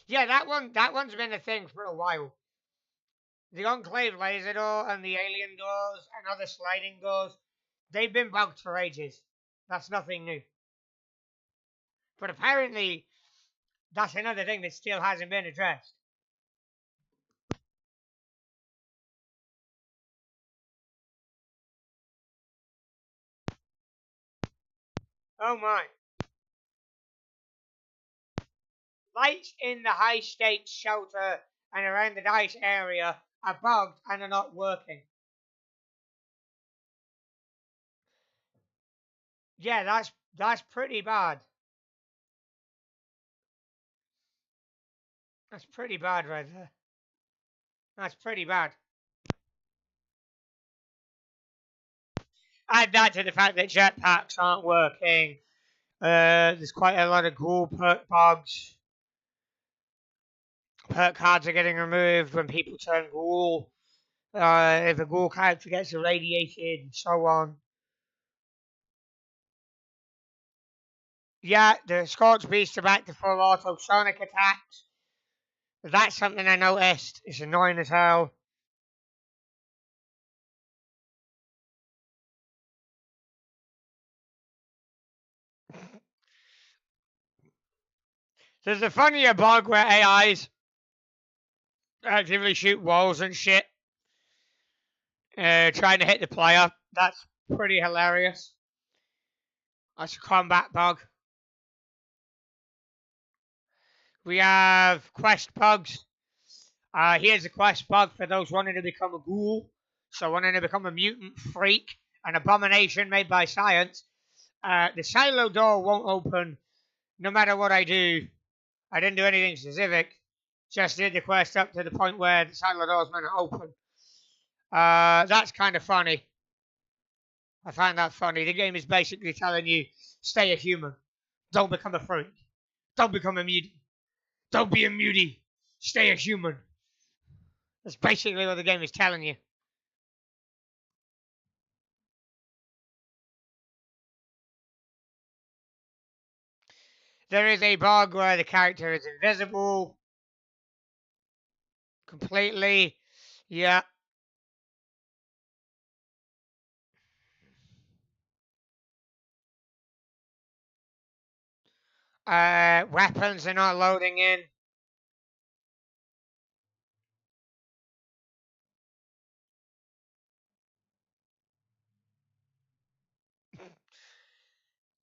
Yeah, that one's been a thing for a while. The Enclave laser door and the alien doors and other sliding doors, they've been bugged for ages. That's nothing new. But apparently, that's another thing that still hasn't been addressed. Oh my. Lights in the high stakes shelter and around the dice area are bugged and are not working. Yeah, that's pretty bad. That's pretty bad right there. That's pretty bad. Add that to the fact that jetpacks aren't working. There's quite a lot of ghoul perk bugs. Perk cards are getting removed when people turn ghoul. If a ghoul character gets irradiated, and so on. Yeah, the Scorch Beasts are back to full auto sonic attacks. That's something I noticed. It's annoying as hell. There's a funnier bug where AIs actively shoot walls and shit, trying to hit the player. That's pretty hilarious. That's a combat bug. We have quest bugs. Here's a quest bug for those wanting to become a ghoul. So wanting to become a mutant freak, an abomination made by science. The silo door won't open no matter what I do. I didn't do anything specific. Just did the quest up to the point where the silo door is meant to open. That's kind of funny. I find that funny. The game is basically telling you, stay a human. Don't become a freak. Don't become a mutant. Don't be a mutie. Stay a human. That's basically what the game is telling you. There is a bug where the character is invisible. Completely. Yeah. Weapons are not loading in.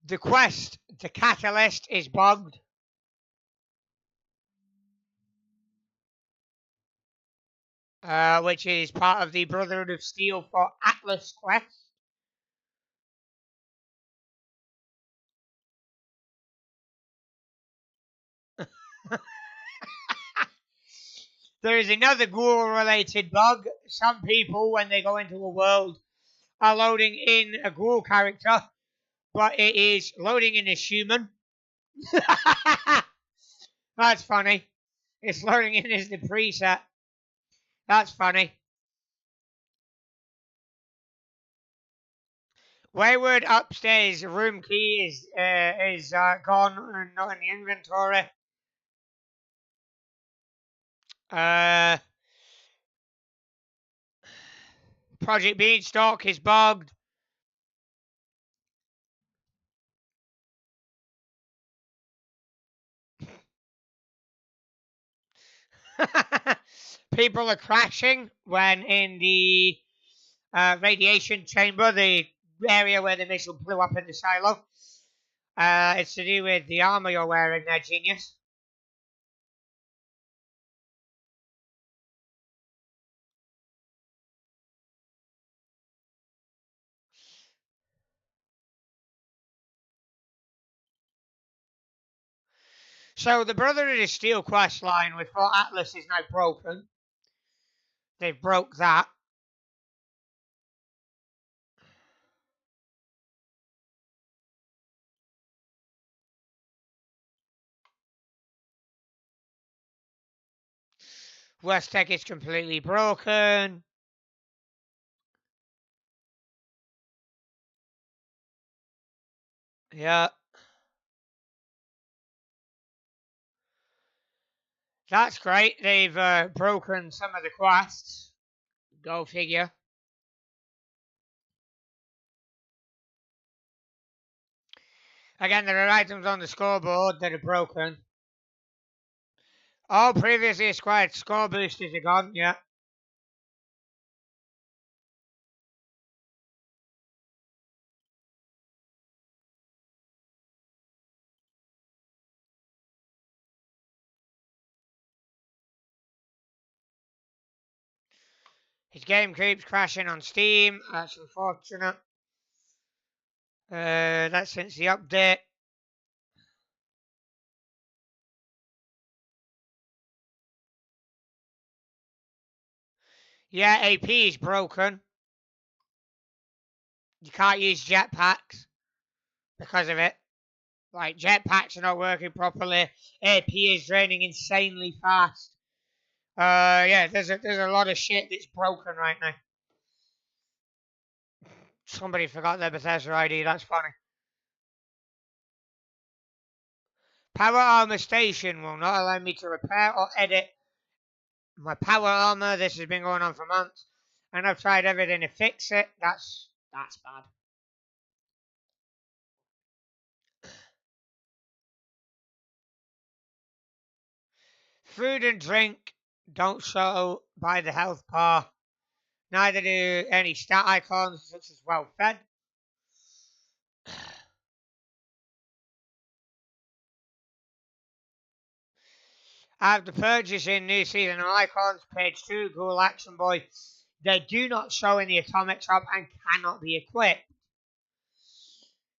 The quest, the catalyst, is bugged. Which is part of the Brotherhood of Steel for Atlas quest. There is another ghoul-related bug. Some people, when they go into a world, are loading in a ghoul character, but it is loading in as human. That's funny. It's loading in as the preset. That's funny. Wayward upstairs room key is gone and not in the inventory. Project Beanstalk is bugged. People are crashing when in the radiation chamber, the area where the missile blew up in the silo. It's to do with the armor you're wearing there, genius. So the Brotherhood is Steel quest line with Fort Atlas is now broken. They've broke that. West Tech is completely broken. Yeah. That's great. They've broken some of the quests. Go figure. Again, there are items on the scoreboard that are broken. All previously acquired score boosters are gone, yeah. His game keeps crashing on Steam. That's unfortunate. That's since the update. Yeah, AP is broken. You can't use jetpacks because of it. Like, jetpacks are not working properly. AP is draining insanely fast. Yeah, there's a lot of shit that's broken right now. Somebody forgot their Bethesda ID. That's funny. Power armor station will not allow me to repair or edit my power armor. This has been going on for months, and I've tried everything to fix it. That's bad. Food and drink don't show by the health bar. Neither do any stat icons such as well fed. After purchasing new seasonal icons, page 2, Ghoul Action Boy, they do not show in the Atomic Shop and cannot be equipped.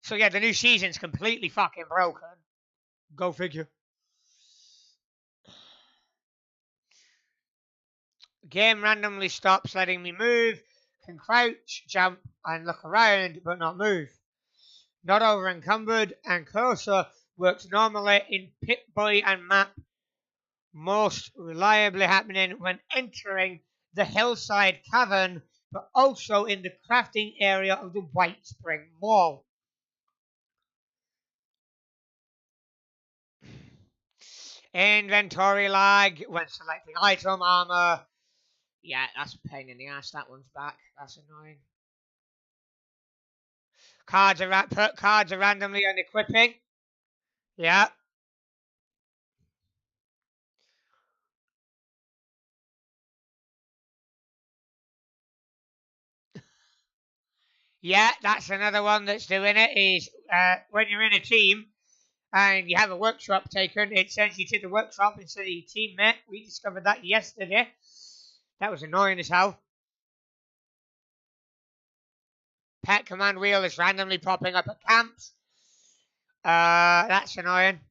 So yeah, the new season's completely fucking broken. Go figure. Game randomly stops letting me move. Can crouch, jump, and look around, but not move. Not over encumbered, and cursor works normally in Pip-Boy and map. Most reliably happening when entering the hillside cavern, but also in the crafting area of the White Spring Mall. Inventory lag when selecting item armor. Yeah, that's a pain in the ass. That one's back. That's annoying. Put cards are randomly on equipping. Yeah. Yeah, that's another one that's doing it. Is when you're in a team and you have a workshop taken, it sends you to the workshop instead of your teammate. We discovered that yesterday. That was annoying as hell. Pet command wheel is randomly popping up at camps. That's annoying.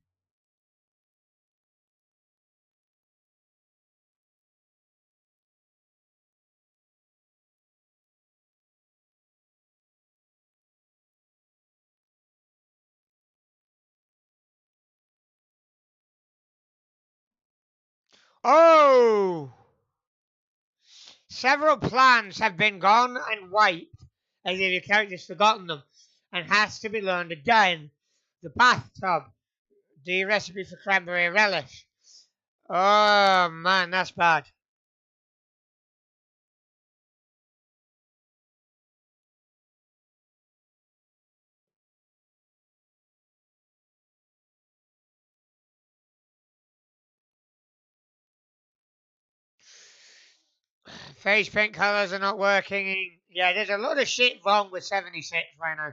Oh! Several plans have been gone and wiped, as if your character's forgotten them, and has to be learned again. The bathtub, the recipe for cranberry relish. Oh man, that's bad. Face paint colours are not working. Yeah, there's a lot of shit wrong with 76 right now.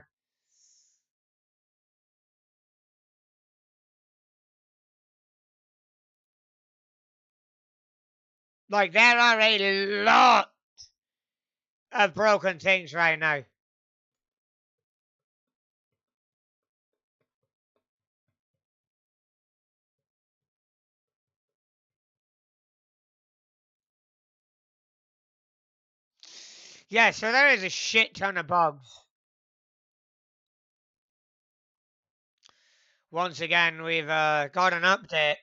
Like, there are a lot of broken things right now. Yeah, so there is a shit ton of bugs. Once again, we've got an update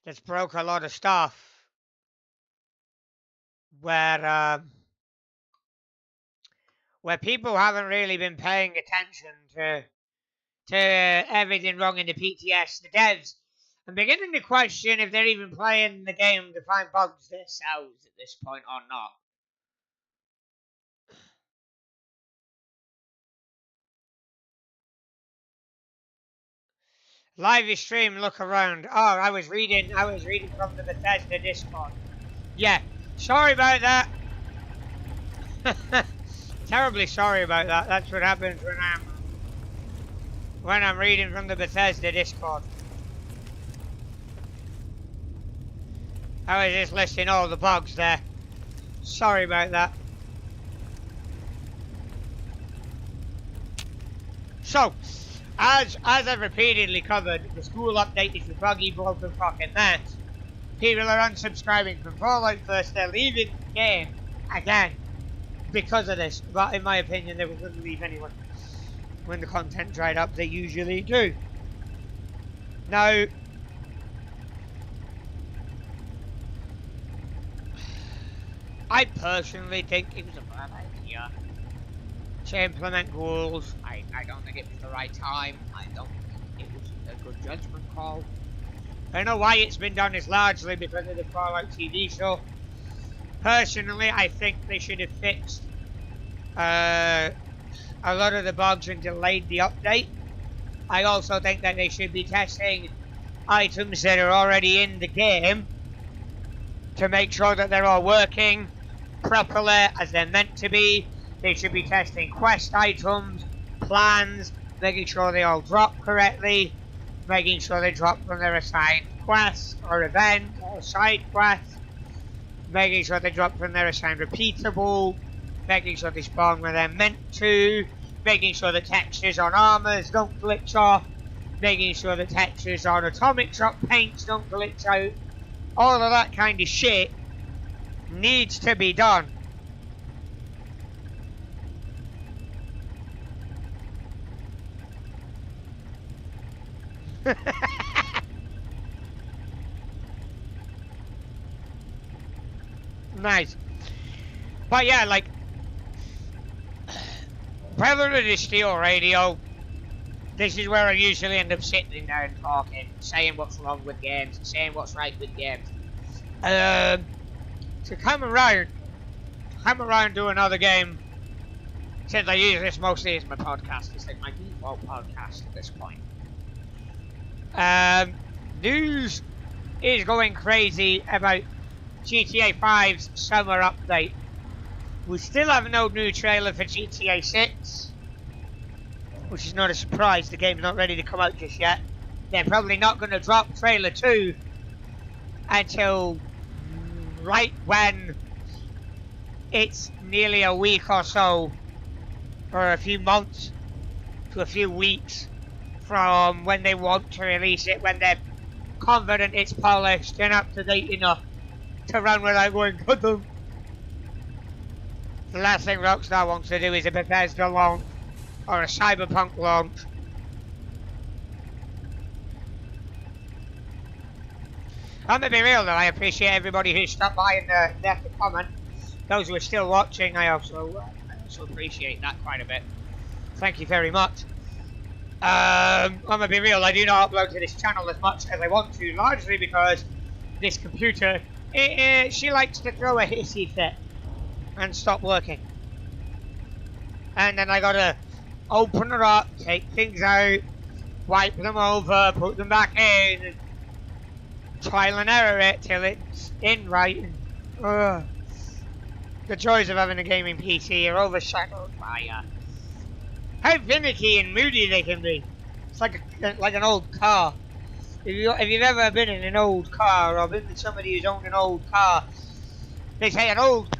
that's broke a lot of stuff where people haven't really been paying attention to everything wrong in the PTS. The devs I'm beginning to question if they're even playing the game to find bugs themselves at this point or not. Live stream, look around. Oh, I was reading from the Bethesda Discord. Yeah, sorry about that. Terribly sorry about that. That's what happens when I'm reading from the Bethesda Discord. I was just listing all the bugs there. Sorry about that. So, as I've repeatedly covered, the school update is a buggy, broken fucking mess. People are unsubscribing from Fallout First. They're leaving the game again because of this. But in my opinion, they were going to leave anyway. When the content dried up, they usually do. Now, I personally think it was a bad idea to implement goals. I don't think it was the right time. I don't think it was a good judgment call. I know why it's been done is largely because of the Fallout TV show. Personally, I think they should have fixed a lot of the bugs and delayed the update. I also think that they should be testing items that are already in the game to make sure that they're all working properly as they're meant to be. They should be testing quest items, plans, making sure they all drop correctly, making sure they drop from their assigned quest or event or side quest, making sure they drop from their assigned repeatable, making sure they spawn where they're meant to, making sure the textures on armors don't glitch off, making sure the textures on atomic drop paints don't glitch out. All of that kind of shit needs to be done. Nice. But yeah, like, Brotherhood is still radio. This is where I usually end up sitting there and talking, saying what's wrong with games, saying what's right with games. To come around, do another game, since I use this mostly as my podcast, it's like my default podcast at this point. News is going crazy about GTA 5's summer update. We still have no new trailer for GTA 6, which is not a surprise. The game's not ready to come out just yet. They're probably not going to drop trailer 2 until right when it's nearly a week or so, or a few months to a few weeks from when they want to release it, when they're confident it's polished and up to date enough to run without going, ka-dum. The last thing Rockstar wants to do is a Bethesda launch or a Cyberpunk launch. I'm gonna be real though, I appreciate everybody who stopped by and left a comment. Those who are still watching, I also appreciate that quite a bit. Thank you very much. I'm gonna be real, I do not upload to this channel as much as I want to, largely because this computer, she likes to throw a hissy fit and stop working. And then I gotta open her up, take things out, wipe them over, put them back in, and trial and error it till it's in right. The joys of having a gaming PC are overshadowed by how finicky and moody they can be. It's like an old car. If you've ever been in an old car or been with somebody who's owned an old car, they say an old.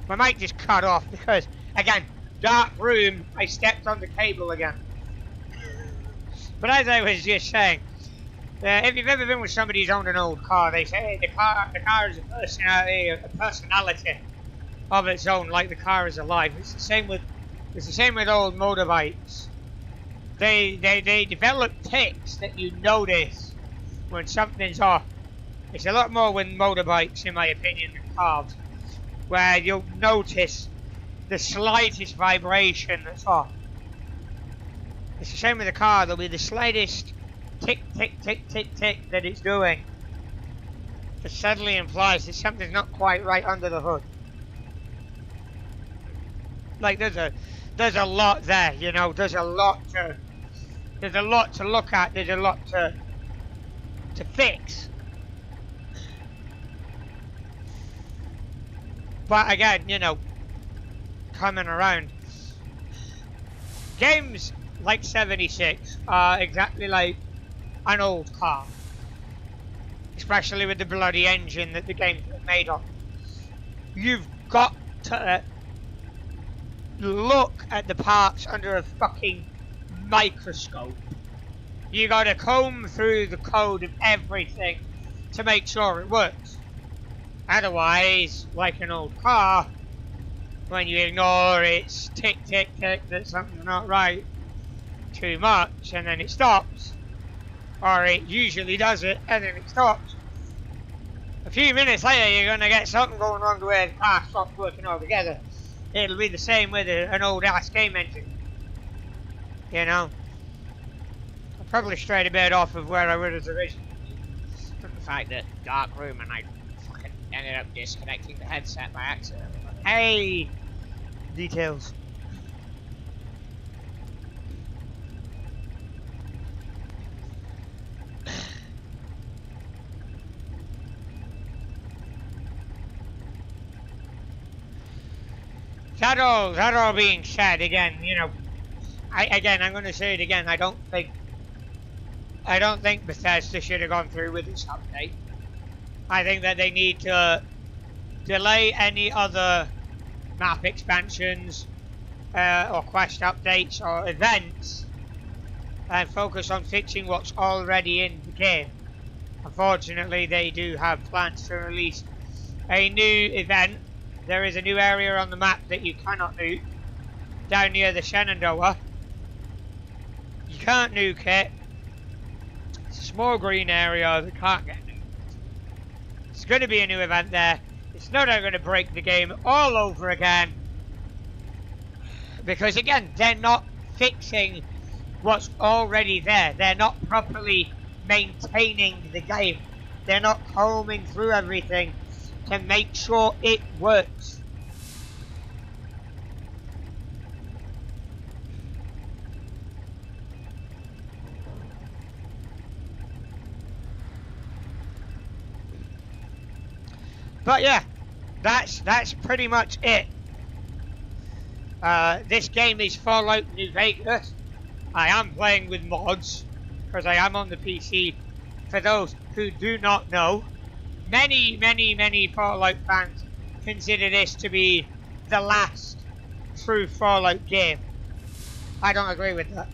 My mic just cut off because, again, dark room, I stepped on the cable again. But as I was just saying, if you've ever been with somebody who's owned an old car, they say hey, the car is a personality of its own, like the car is alive. It's the same with old motorbikes. They develop tics that you notice when something's off. It's a lot more with motorbikes, in my opinion, than cars, where you'll notice the slightest vibration that's off. It's the same with the car. There'll be the slightest tick, tick, tick, tick, tick that it's doing that suddenly implies that something's not quite right under the hood. Like there's a lot there, you know. There's a lot to look at. There's a lot to fix. But again, you know, coming around, games like 76 are exactly like an old car, especially with the bloody engine that the game's made on. You've got to look at the parts under a fucking microscope. You gotta comb through the code of everything to make sure it works. Otherwise, like an old car, when you ignore its tick tick tick that something's not right too much and then it stops, or it usually does it and then it stops, a few minutes later you're gonna get something going wrong to where the car stops working altogether. It'll be the same with an old ass game engine. You know? I probably strayed a bit off of where I was originally. From the fact that dark room and I fucking ended up disconnecting the headset by accident. But hey! Details. That all being said, again, you know, I'm going to say it again. I don't think Bethesda should have gone through with this update. I think that they need to delay any other map expansions or quest updates or events and focus on fixing what's already in the game. Unfortunately, they do have plans to release a new event. There is a new area on the map that you cannot nuke, down near the Shenandoah. You can't nuke it. It's a small green area that can't get nuked. There's going to be a new event there. It's not going to break the game all over again. Because again, they're not fixing what's already there. They're not properly maintaining the game. They're not combing through everything to make sure it works. But yeah, that's pretty much it. This game is Fallout New Vegas. I am playing with mods because I am on the PC. For those who do not know, many Fallout fans consider this to be the last true Fallout game. I don't agree with that.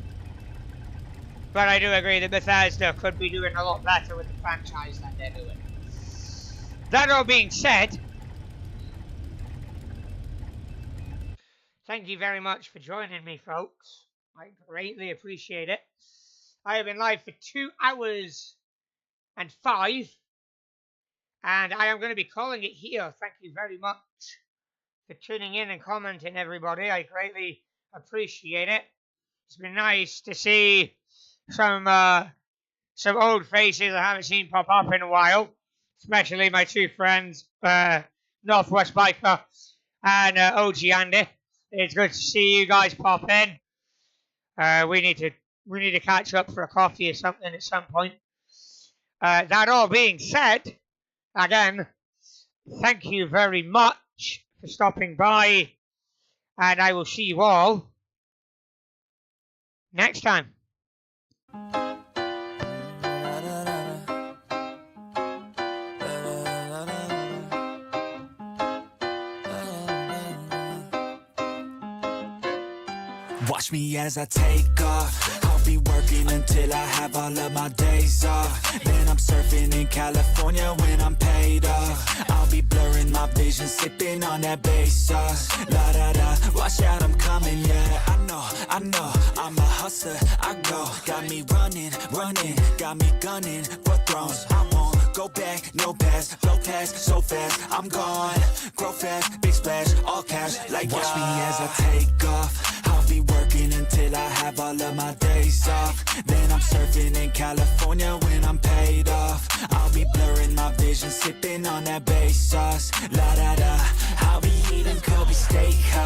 But I do agree that Bethesda could be doing a lot better with the franchise than they're doing. That all being said, thank you very much for joining me, folks. I greatly appreciate it. I have been live for 2 hours and 5. And I am going to be calling it here. Thank you very much for tuning in and commenting, everybody. I greatly appreciate it. It's been nice to see some old faces I haven't seen pop up in a while, especially my two friends, Northwest Biker and OG Andy. It's good to see you guys pop in. We need to catch up for a coffee or something at some point. That all being said, again, thank you very much for stopping by, and I will see you all next time. Watch me as I take off. I'll be be working until I have all of my days off. Then I'm surfing in California when I'm paid off. I'll be blurring my vision, sipping on that bass sauce. La da da, watch out, I'm coming, yeah. I know, I'm a hustler, I go. Got me running, got me gunning for thrones. I won't go back, no pass, blow past so fast. I'm gone, grow fast, big splash, all cash, like watch me as I take off. I'll be working until I have all of my days off. Then I'm surfing in California when I'm paid off. I'll be blurring my vision, sipping on that bass sauce. La da da, I'll be eating Kobe steak high.